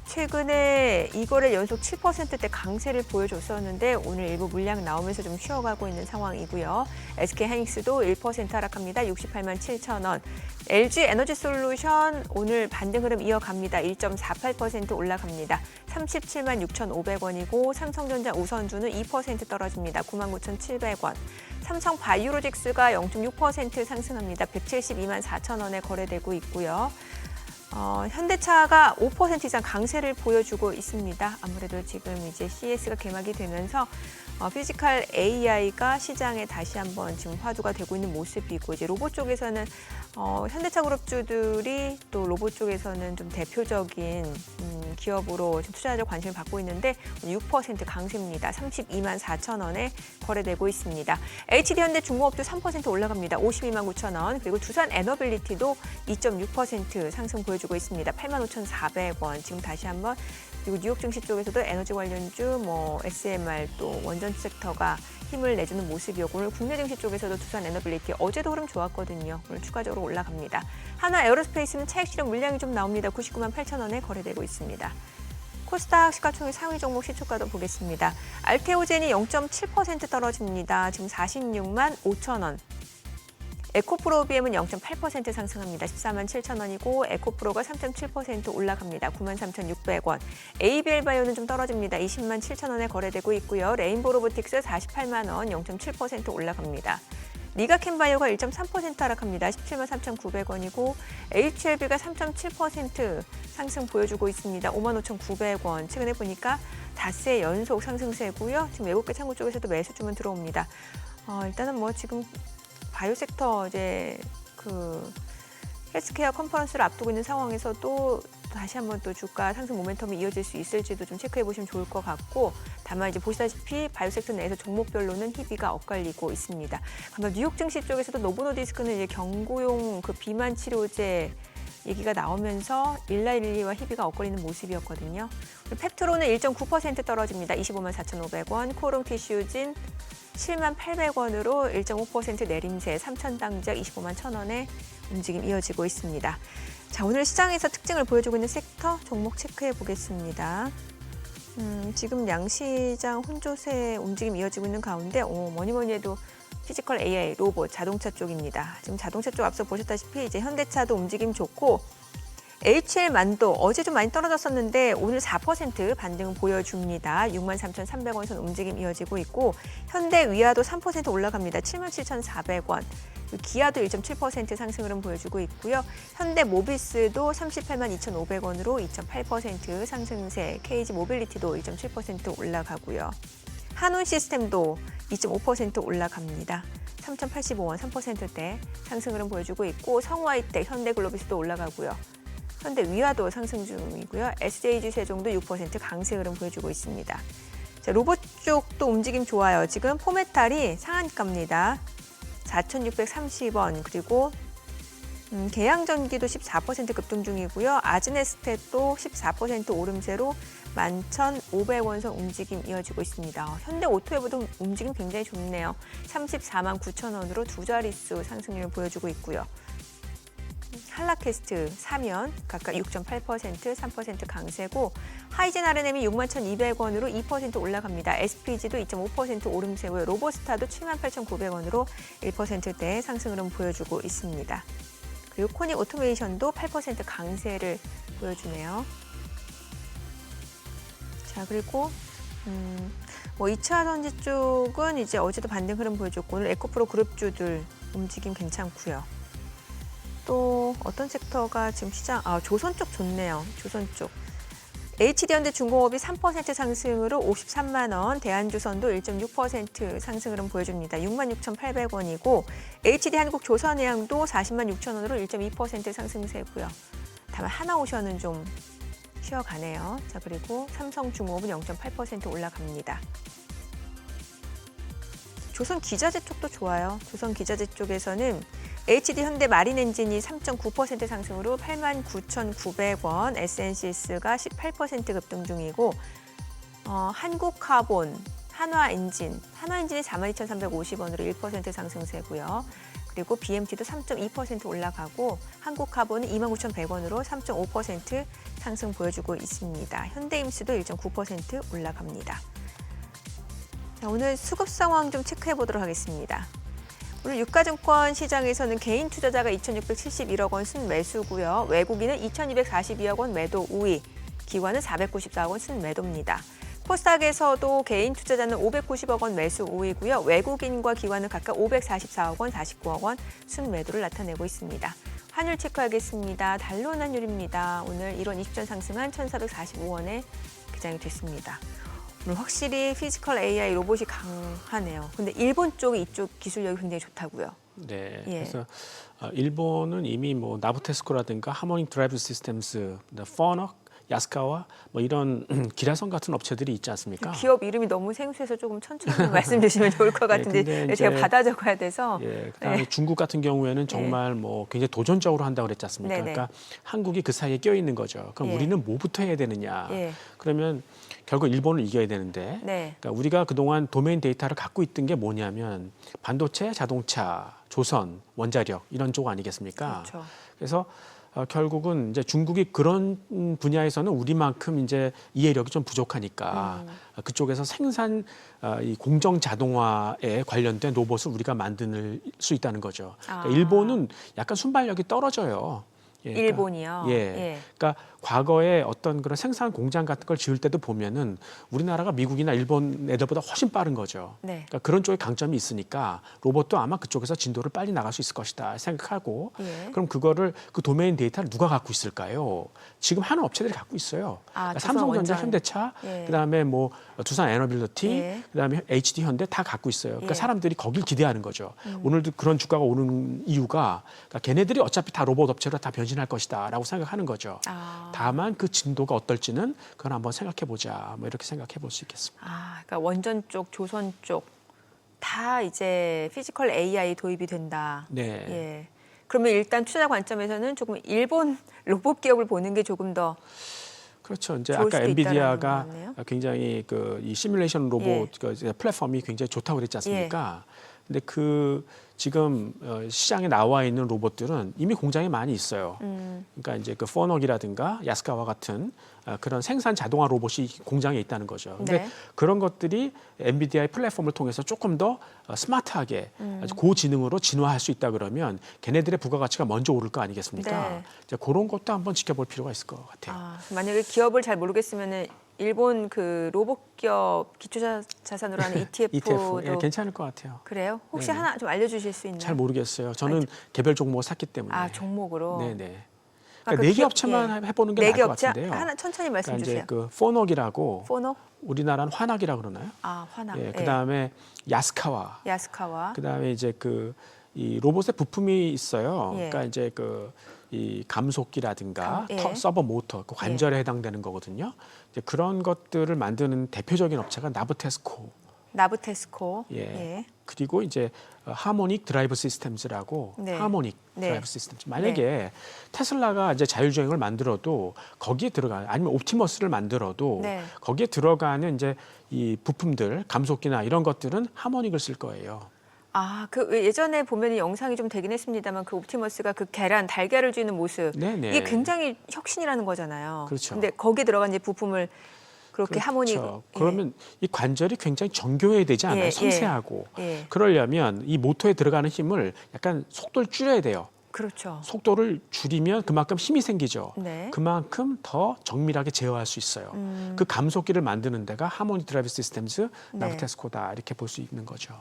최근에 이거를 연속 7%대 강세를 보여줬었는데 오늘 일부 물량 나오면서 좀 쉬어가고 있는 상황이고요. SK하이닉스도 1% 하락합니다. 68만 7천 원. LG에너지솔루션 오늘 반등 흐름 이어갑니다. 1.48% 올라갑니다. 37만 6,500원이고 삼성전자 우선주는 2% 떨어집니다. 99,700원. 삼성바이오로직스가 0.6% 상승합니다. 172만 4천 원에 거래되고 있고요. 현대차가 5% 이상 강세를 보여주고 있습니다. 아무래도 지금 이제 CES가 개막이 되면서 피지컬 AI가 시장에 다시 한번 지금 화두가 되고 있는 모습이고 이제 로봇 쪽에서는 현대차 그룹주들이 또 로봇 쪽에서는 좀 대표적인 기업으로 지금 투자자들 관심을 받고 있는데 6% 강세입니다. 32만 4천 원에 거래되고 있습니다. HD현대 중공업도 3% 올라갑니다. 52만 9천 원. 그리고 두산 에너빌리티도 2.6% 상승 보여주고 있습니다. 8만 5,400원. 지금 다시 한번 그리고 뉴욕 증시 쪽에서도 에너지 관련주, SMR 또 원전 섹터가 힘을 내주는 모습이었고 오늘 국내 증시 쪽에서도 두산 에너빌리티 어제도 흐름 좋았거든요. 오늘 추가적으로 올라갑니다. 한화 에어로스페이스는 차익 실현 물량이 좀 나옵니다. 99만 8천 원에 거래되고 있습니다. 코스닥 시가총액 상위 종목 시초가도 보겠습니다. 알테오젠이 0.7% 떨어집니다. 지금 46만 5천 원. 에코프로비엠은 0.8% 상승합니다. 14만 7천 원이고 에코프로가 3.7% 올라갑니다. 9만 3,600원. ABL바이오는 좀 떨어집니다. 20만 7천 원에 거래되고 있고요. 레인보로보틱스 48만 원 0.7% 올라갑니다. 니가캔바이오가 1.3% 하락합니다. 17만 3,900원이고 HLB가 3.7% 상승 보여주고 있습니다. 5만 5,900원. 최근에 보니까 닷새 연속 상승세고요. 지금 외국계 창구 쪽에서도 매수 주문 들어옵니다. 일단은 지금 바이오 섹터 이제 헬스케어 컨퍼런스를 앞두고 있는 상황에서도 다시 한번 또 주가 상승 모멘텀이 이어질 수 있을지도 좀 체크해 보시면 좋을 것 같고 다만 이제 보시다시피 바이오 섹터 내에서 종목별로는 희비가 엇갈리고 있습니다. 아마 뉴욕 증시 쪽에서도 노보노디스크는 이제 경구용 비만 치료제 얘기가 나오면서 일라일리와 희비가 엇갈리는 모습이었거든요. 펩트로는 1.9% 떨어집니다. 25만 4,500원. 코롱 티슈진 7만 800원으로 1.5% 내림세 3,000당작 25만 1,000원에 움직임 이어지고 있습니다. 자, 오늘 시장에서 특징을 보여주고 있는 섹터 종목 체크해 보겠습니다. 지금 양시장 혼조세 움직임 이어지고 있는 가운데 뭐니 해도 피지컬 AI, 로봇, 자동차 쪽입니다. 지금 자동차 쪽 앞서 보셨다시피 이제 현대차도 움직임 좋고 HL만도 어제 좀 많이 떨어졌었는데 오늘 4% 반등 보여줍니다. 63,300원 선 움직임 이어지고 있고 현대위아도 3% 올라갑니다. 77,400원. 기아도 1.7% 상승 흐름 보여주고 있고요. 현대모비스도 38만 2,500원으로 2.8% 상승세, KG모빌리티도 1.7% 올라가고요. 한운시스템도 2.5% 올라갑니다. 3,085원 3%대 상승 흐름 보여주고 있고 성화이텍, 현대글로비스도 올라가고요. 현대위아도 상승 중이고요. SJG세종도 6% 강세 흐름 보여주고 있습니다. 자, 로봇 쪽도 움직임 좋아요. 지금 포메탈이 상한가입니다. 4,630원 그리고 계양전기도 14% 급등 중이고요. 아즈네스텟도 14% 오름세로 11,500원 선 움직임 이어지고 있습니다. 현대오토웨브도 움직임 굉장히 좋네요. 34만 9천 원으로 두 자릿수 상승률을 보여주고 있고요. 한라캐스트 사면 각각 6.8%, 3% 강세고 하이젠 R&M이 61,200원으로 2% 올라갑니다. SPG도 2.5% 오름세고요. 로보스타도 78,900원으로 1%대 상승 흐름 보여주고 있습니다. 그리고 코닉 오토메이션도 8% 강세를 보여주네요. 자, 그리고 2차 전지 쪽은 이제 어제도 반등 흐름 보여줬고 오늘 에코프로 그룹주들 움직임 괜찮고요. 또 어떤 섹터가 지금 시장 조선 쪽 좋네요. 조선 쪽. HD현대 중공업이 3% 상승으로 53만 원, 대한조선도 1.6% 상승 흐름 보여줍니다. 66,800원이고 HD한국조선해양도 40만 6천 원으로 1.2% 상승세고요. 다만 하나오션은 좀 쉬어가네요. 자, 그리고 삼성중공업은 0.8% 올라갑니다. 조선기자재 쪽도 좋아요. 조선기자재 쪽에서는 HD현대 마린엔진이 3.9% 상승으로 89,900원, SNCS가 18% 급등 중이고 한국카본, 한화엔진이 42,350원으로 1% 상승세고요. 그리고 BMT도 3.2% 올라가고 한국카본은 29,100원으로 3.5% 상승 보여주고 있습니다. 현대임수도 1.9% 올라갑니다. 자, 오늘 수급 상황 좀 체크해 보도록 하겠습니다. 오늘 유가증권 시장에서는 개인 투자자가 2,671억 원 순매수고요. 외국인은 2,242억 원 매도 우위, 기관은 494억 원 순매도입니다. 코스닥에서도 개인 투자자는 590억 원 매수 우위고요. 외국인과 기관은 각각 544억 원, 49억 원 순매도를 나타내고 있습니다. 환율 체크하겠습니다. 달러 환율입니다. 오늘 1원 20전 상승한 1,445원에 개장이 됐습니다. 오늘 확실히 피지컬 AI 로봇이 강하네요. 근데 일본 쪽이 이쪽 기술력이 굉장히 좋다고요. 네. 예. 그래서 일본은 이미 뭐 나부테스코라든가 하모닉 드라이브 시스템스, 퍼넉, 야스카와 뭐 이런 기라성 같은 업체들이 있지 않습니까? 기업 이름이 너무 생소해서 조금 천천히 말씀 주시면 좋을 것 같은데 근데 제가 이제 받아 적어야 돼서. 그다음에 네. 중국 같은 경우에는 정말 뭐 굉장히 도전적으로 한다고 그랬지 않습니까? 네네. 그러니까 한국이 그 사이에 껴 있는 거죠. 그럼 예. 우리는 뭐부터 해야 되느냐? 예. 그러면 결국 일본을 이겨야 되는데 네. 그러니까 우리가 그동안 도메인 데이터를 갖고 있던 게 뭐냐면 반도체, 자동차, 조선, 원자력 이런 쪽 아니겠습니까? 그렇죠. 그래서 결국은 이제 중국이 그런 분야에서는 우리만큼 이제 이해력이 좀 부족하니까 그쪽에서 생산 이 공정 자동화에 관련된 로봇을 우리가 만들 수 있다는 거죠. 그러니까 일본은 약간 순발력이 떨어져요. 예, 그러니까, 일본이요? 예. 그러니까 과거에 어떤 그런 생산 공장 같은 걸 지을 때도 보면은 우리나라가 미국이나 일본 애들보다 훨씬 빠른 거죠. 네. 그러니까 그런 쪽에 강점이 있으니까 로봇도 아마 그쪽에서 진도를 빨리 나갈 수 있을 것이다 생각하고 예. 그럼 그거를 그 도메인 데이터를 누가 갖고 있을까요? 지금 하는 업체들이 갖고 있어요. 그러니까 삼성전자, 현대차, 예. 그다음에 뭐 두산 에너빌리티, 예. 그다음에 HD 현대 다 갖고 있어요. 그러니까 예. 사람들이 거길 기대하는 거죠. 오늘도 그런 주가가 오는 이유가 그러니까 걔네들이 어차피 다 로봇 업체로 다 변신할 것이다라고 생각하는 거죠. 다만 그 진도가 어떨지는 그건 한번 생각해 보자. 뭐 이렇게 생각해 볼 수 있겠습니다. 그러니까 원전 쪽, 조선 쪽 다 이제 피지컬 AI 도입이 된다. 네. 예. 그러면 일단 투자 관점에서는 조금 일본 로봇 기업을 보는 게 조금 더 그렇죠. 이제 좋을 아까 수도 엔비디아가 있다라는 거네요. 굉장히 이 시뮬레이션 로봇 예. 그 이제 플랫폼이 굉장히 좋다고 그랬지 않습니까? 근데 그 지금 시장에 나와 있는 로봇들은 이미 공장에 많이 있어요. 그러니까 이제 그 포넉이라든가 야스카와 같은 그런 생산 자동화 로봇이 공장에 있다는 거죠. 근데 네. 그런 것들이 엔비디아의 플랫폼을 통해서 조금 더 스마트하게 아주 고지능으로 진화할 수 있다 그러면 걔네들의 부가가치가 먼저 오를 거 아니겠습니까? 네. 이제 그런 것도 한번 지켜볼 필요가 있을 것 같아요. 만약에 기업을 잘 모르겠으면은 일본 그 로봇 기업 기초자산으로 하는 ETF도 ETF 예, 괜찮을 것 같아요. 그래요? 혹시 네네. 하나 좀 알려주실 수 있나요? 잘 모르겠어요. 저는 개별 종목을 샀기 때문에. 종목으로. 네네. 아까 그러니까 네 개 기업- 업체만 해보는 게 네 나을 개 것 업체 같은데요. 하나 천천히 말씀 그러니까 주세요. 이제 그 포넉이라고 포녹, 우리나라는 환학이라고 그러나요? 화나, 예, 그다음에 야스카와 야스카와, 그다음에 이제 이 로봇의 부품이 있어요. 예. 그러니까 이제 이 감속기라든가 예. 서버 모터, 그 관절에 해당되는 거거든요. 이제 그런 것들을 만드는 대표적인 업체가 나부테스코. 나부테스코. 예. 그리고 이제 하모닉 드라이브 시스템즈라고 네. 하모닉 네. 드라이브 시스템즈. 만약에 테슬라가 이제 자율주행을 만들어도 거기에 들어가는 아니면 옵티머스를 만들어도 네. 거기에 들어가는 이제 이 부품들 감속기나 이런 것들은 하모닉을 쓸 거예요. 그 예전에 보면 영상이 좀 되긴 했습니다만 그 옵티머스가 그 달걀을 쥐는 모습 네네. 이게 굉장히 혁신이라는 거잖아요. 그렇죠. 근데 거기에 들어간 이제 부품을 그렇게 하모닉. 그러면 이 관절이 굉장히 정교해야 되지 않아요? 예, 섬세하고. 예. 그러려면 이 모터에 들어가는 힘을 약간 속도를 줄여야 돼요. 그렇죠. 속도를 줄이면 그만큼 힘이 생기죠. 네. 그만큼 더 정밀하게 제어할 수 있어요. 그 감속기를 만드는 데가 하모닉 드라이브 시스템즈, 네. 나부테스코다 이렇게 볼 수 있는 거죠.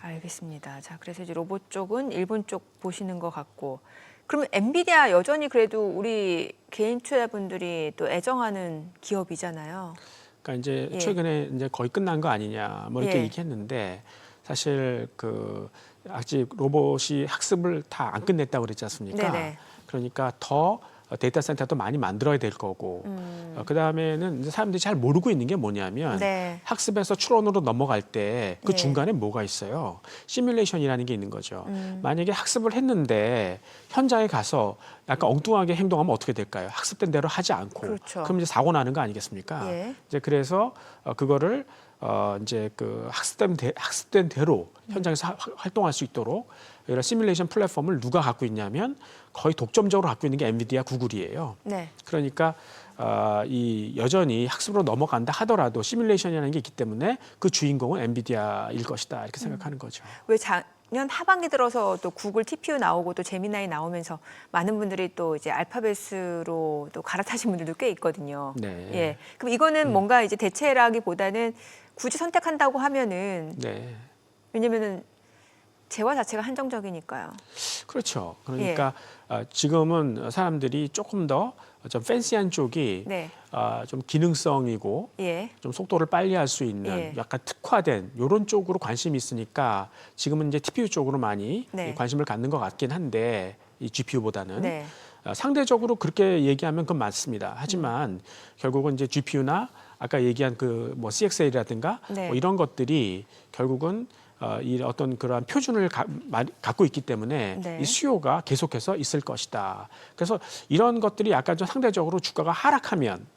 알겠습니다. 자, 그래서 이제 로봇 쪽은 일본 쪽 보시는 것 같고, 그러면 엔비디아 여전히 그래도 우리 개인 투자분들이 또 애정하는 기업이잖아요. 그러니까 이제 예. 최근에 이제 거의 끝난 거 아니냐 뭐 이렇게 예. 얘기했는데 사실 아직 로봇이 학습을 다 안 끝냈다고 그랬지 않습니까? 네네. 그러니까 더 데이터 센터도 많이 만들어야 될 거고 그 다음에는 이제 사람들이 잘 모르고 있는 게 뭐냐면 네. 학습에서 추론으로 넘어갈 때 그 예. 중간에 뭐가 있어요? 시뮬레이션이라는 게 있는 거죠. 만약에 학습을 했는데 현장에 가서 약간 엉뚱하게 행동하면 어떻게 될까요? 학습된 대로 하지 않고 그렇죠. 그럼 이제 사고 나는 거 아니겠습니까? 예. 이제 그래서 그거를 이제 학습된 대로 현장에서 활동할 수 있도록 이런 시뮬레이션 플랫폼을 누가 갖고 있냐면 거의 독점적으로 갖고 있는 게 엔비디아, 구글이에요. 네. 그러니까 이 여전히 학습으로 넘어간다 하더라도 시뮬레이션이라는 게 있기 때문에 그 주인공은 엔비디아일 것이다 이렇게 생각하는 거죠. 왜 작년 하반기 들어서 또 구글 TPU 나오고 또 제미나이 나오면서 많은 분들이 또 이제 알파벳으로 또 갈아타신 분들도 꽤 있거든요. 네. 예. 그럼 이거는 뭔가 이제 대체라기보다는 굳이 선택한다고 하면은 네. 왜냐면은 재화 자체가 한정적이니까요. 그렇죠. 그러니까 지금은 사람들이 조금 더 좀 팬시한 쪽이 네. 좀 기능성이고 예. 좀 속도를 빨리 할 수 있는 예. 약간 특화된 이런 쪽으로 관심이 있으니까 지금은 이제 TPU 쪽으로 많이 네. 관심을 갖는 것 같긴 한데 이 GPU보다는 네. 상대적으로 그렇게 얘기하면 그건 맞습니다. 하지만 결국은 이제 GPU나 아까 얘기한 그 뭐 CXL이라든가 네. 뭐 이런 것들이 결국은 이 어떤 그러한 표준을 갖고 있기 때문에 네. 이 수요가 계속해서 있을 것이다. 그래서 이런 것들이 약간 좀 상대적으로 주가가 하락하면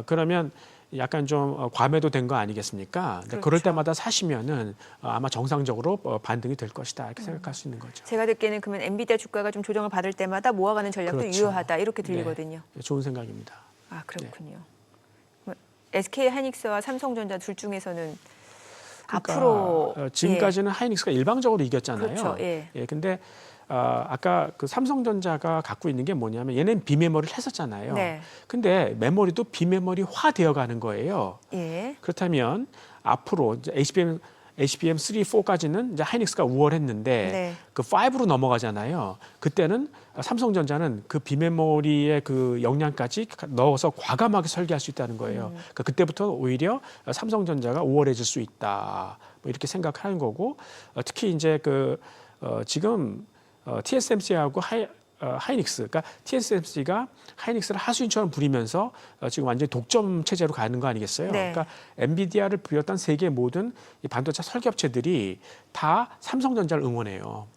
그러면 약간 좀 과매도 된 거 아니겠습니까? 그렇죠. 그럴 때마다 사시면은 아마 정상적으로 반등이 될 것이다 이렇게 생각할 수 있는 거죠. 제가 듣기에는 그러면 엔비디아 주가가 좀 조정을 받을 때마다 모아가는 전략도 그렇죠. 유효하다 이렇게 네. 들리거든요. 좋은 생각입니다. 아 그렇군요. SK 하이닉스와 삼성전자 둘 중에서는 그러니까 앞으로 지금까지는 하이닉스가 일방적으로 이겼잖아요. 그렇죠. 예. 근데 아까 그 삼성전자가 갖고 있는 게 뭐냐면 얘는 비메모리를 했었잖아요. 네. 근데 메모리도 비메모리화 되어 가는 거예요. 예. 그렇다면 앞으로 이제 HBM 3, 4까지는 이제 하이닉스가 우월했는데 네. 그 5로 넘어가잖아요. 그때는 삼성전자는 그 비메모리의 그 역량까지 넣어서 과감하게 설계할 수 있다는 거예요. 그러니까 그때부터 오히려 삼성전자가 우월해질 수 있다. 뭐 이렇게 생각하는 거고 특히 이제 지금 TSMC하고 하이닉스, 그러니까 TSMC가 하이닉스를 하수인처럼 부리면서 지금 완전히 독점 체제로 가는 거 아니겠어요? 네. 그러니까 엔비디아를 비롯한 세계 모든 이 반도체 설계업체들이 다 삼성전자를 응원해요.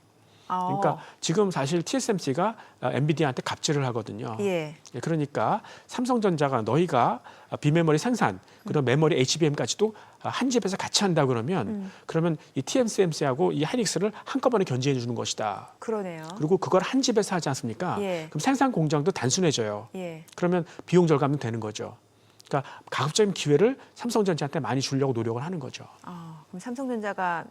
그러니까 지금 사실 TSMC가 엔비디아한테 갑질을 하거든요. 예. 그러니까 삼성전자가 너희가 비메모리 생산, 그런 메모리 HBM까지도 한 집에서 같이 한다 그러면 이 TSMC하고 이 하이닉스를 한꺼번에 견제해 주는 것이다. 그러네요. 그리고 그걸 한 집에서 하지 않습니까? 예. 그럼 생산 공장도 단순해져요. 예. 그러면 비용 절감도 되는 거죠. 그러니까 가급적인 기회를 삼성전자한테 많이 주려고 노력을 하는 거죠. 그럼 삼성전자가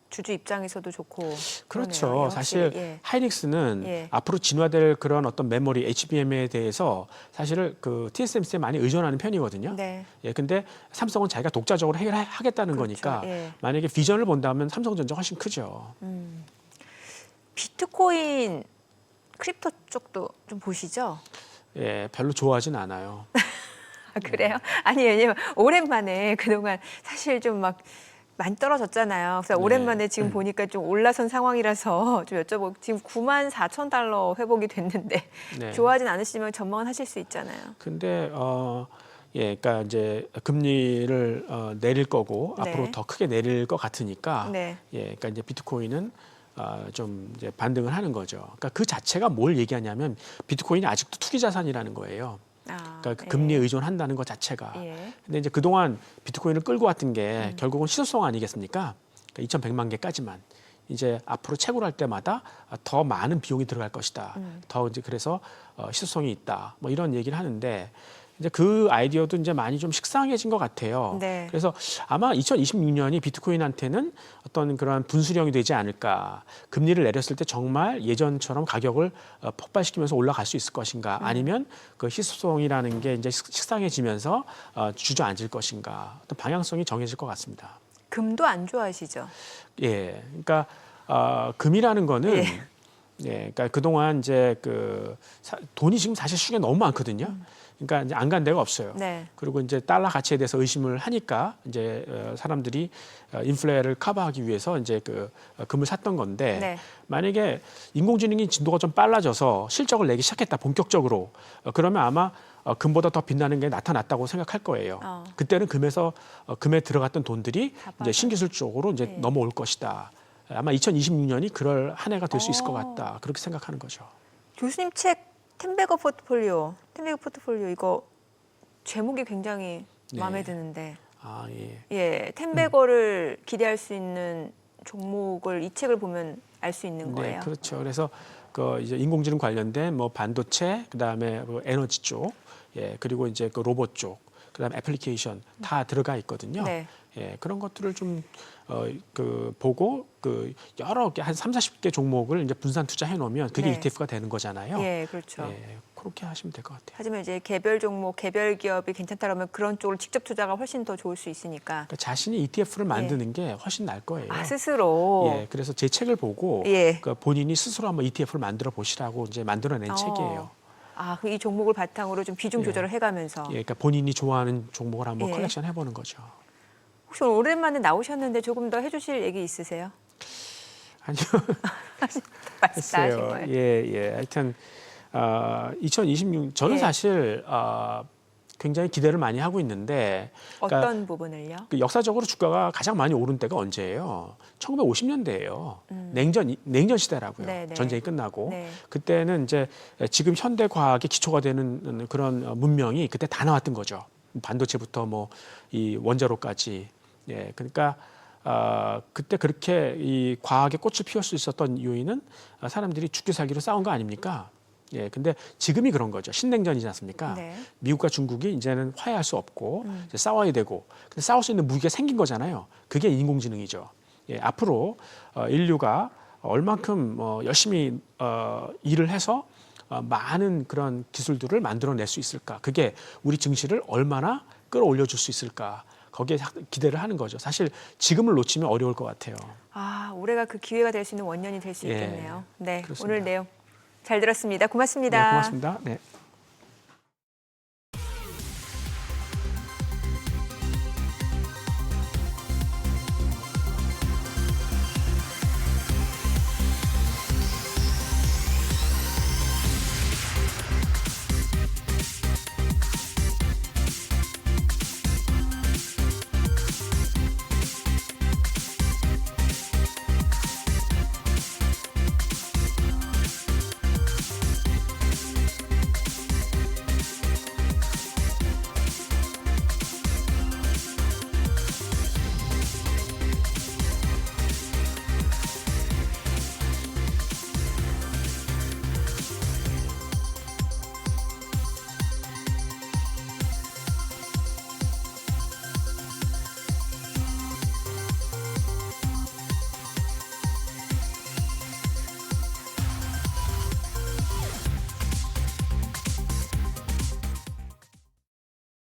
주주 입장에서도 좋고 그렇죠. 그러네요. 사실 확실히. 하이닉스는 예. 앞으로 진화될 그런 어떤 메모리 HBM에 대해서 사실 그 TSMC에 많이 의존하는 편이거든요. 네. 근데 삼성은 자기가 독자적으로 해결하겠다는 그렇죠. 거니까 예. 만약에 비전을 본다면 삼성전자가 훨씬 크죠. 비트코인 크립토 쪽도 좀 보시죠? 별로 좋아하진 않아요. 아, 그래요? 아니 왜냐면 오랜만에 그동안 사실 좀 막 많이 떨어졌잖아요. 그래서 네. 오랜만에 지금 보니까 좀 올라선 상황이라서 좀 여쭤보고 지금 94,000달러 회복이 됐는데 네. 좋아하진 않으시면 전망은 하실 수 있잖아요. 근데 그러니까 이제 금리를 내릴 거고 네. 앞으로 더 크게 내릴 것 같으니까 네. 그러니까 이제 비트코인은 좀 이제 반등을 하는 거죠. 그러니까 그 자체가 뭘 얘기하냐면 비트코인이 아직도 투기 자산이라는 거예요. 그러니까 그 금리에 의존한다는 것 자체가. 예. 근데 이제 그동안 비트코인을 끌고 왔던 게 결국은 시소성 아니겠습니까? 그러니까 2,100만 개까지만. 이제 앞으로 채굴할 때마다 더 많은 비용이 들어갈 것이다. 더 이제 그래서 시소성이 있다. 뭐 이런 얘기를 하는데 이제 그 아이디어도 이제 많이 좀 식상해진 것 같아요. 네. 그래서 아마 2026년이 비트코인한테는 어떤 그런 분수령이 되지 않을까. 금리를 내렸을 때 정말 예전처럼 가격을 폭발시키면서 올라갈 수 있을 것인가. 아니면 그 희소성이라는 게 이제 식상해지면서 주저앉을 것인가. 어떤 방향성이 정해질 것 같습니다. 금도 안 좋아하시죠? 그러니까 금이라는 거는 그러니까 그동안 이제 돈이 지금 사실 시중에 너무 많거든요. 그러니까 이제 안 간 데가 없어요. 네. 그리고 이제 달러 가치에 대해서 의심을 하니까 이제 사람들이 인플레를 커버하기 위해서 이제 금을 샀던 건데 네. 만약에 인공지능이 진도가 좀 빨라져서 실적을 내기 시작했다 본격적으로 그러면 아마 금보다 더 빛나는 게 나타났다고 생각할 거예요. 그때는 금에 들어갔던 돈들이 이제 신기술 쪽으로 이제 넘어올 것이다. 아마 2026년이 그럴 한 해가 될 수 있을 것 같다. 그렇게 생각하는 거죠. 교수님 책 텐베거 포트폴리오 이거 제목이 굉장히 마음에 드는데 예. 텐베거를 기대할 수 있는 종목을 이 책을 보면 알 수 있는 네, 거예요. 그렇죠. 그래서 그 이제 인공지능 관련된 뭐 반도체, 그다음에 뭐 에너지 쪽, 예, 그리고 이제 그 로봇 쪽, 그다음에 애플리케이션 다 들어가 있거든요. 네. 예, 그런 것들을 좀 그 보고 그 여러 개 한 3, 40개 종목을 이제 분산 투자해 놓으면 그게 네. ETF가 되는 거잖아요. 예, 그렇죠. 예, 그렇게 하시면 될 것 같아요. 하지만 이제 개별 종목, 개별 기업이 괜찮다 그러면 그런 쪽을 직접 투자가 훨씬 더 좋을 수 있으니까. 그러니까 자신이 ETF를 만드는 게 훨씬 나을 거예요. 아, 스스로. 예, 그래서 제 책을 보고 예. 그 본인이 스스로 한번 ETF를 만들어 보시라고 이제 만들어낸 책이에요. 아, 그 이 종목을 바탕으로 좀 비중 예. 조절을 해가면서. 예, 그러니까 본인이 좋아하는 종목을 한번 예. 컬렉션 해보는 거죠. 혹시 오늘 오랜만에 나오셨는데 조금 더 해주실 얘기 있으세요? 아니요, 말씀 다 하신 했어요. 거예요. 예. 하여튼 2026 저는 예. 사실 굉장히 기대를 많이 하고 있는데, 어떤 그러니까 부분을요? 그 역사적으로 주가가 가장 많이 오른 때가 언제예요? 1950년대예요. 냉전 시대라고요. 네네. 전쟁이 끝나고 네. 그때는 이제 지금 현대 과학의 기초가 되는 그런 문명이 그때 다 나왔던 거죠. 반도체부터 뭐 이 원자로까지. 예, 그러니까 그때 그렇게 이 과학의 꽃을 피울 수 있었던 요인은 사람들이 죽기 살기로 싸운 거 아닙니까? 예, 근데 지금이 그런 거죠. 신냉전이지 않습니까? 네. 미국과 중국이 이제는 화해할 수 없고 이제 싸워야 되고, 근데 싸울 수 있는 무기가 생긴 거잖아요. 그게 인공지능이죠. 예, 앞으로 인류가 얼만큼 열심히 일을 해서 많은 그런 기술들을 만들어낼 수 있을까? 그게 우리 증시를 얼마나 끌어올려 줄 수 있을까? 거기에 기대를 하는 거죠. 사실 지금을 놓치면 어려울 것 같아요. 아, 올해가 그 기회가 될 수 있는 원년이 될 수 예, 있겠네요. 네, 그렇습니다. 오늘 내용 잘 들었습니다. 고맙습니다. 네, 고맙습니다. 네.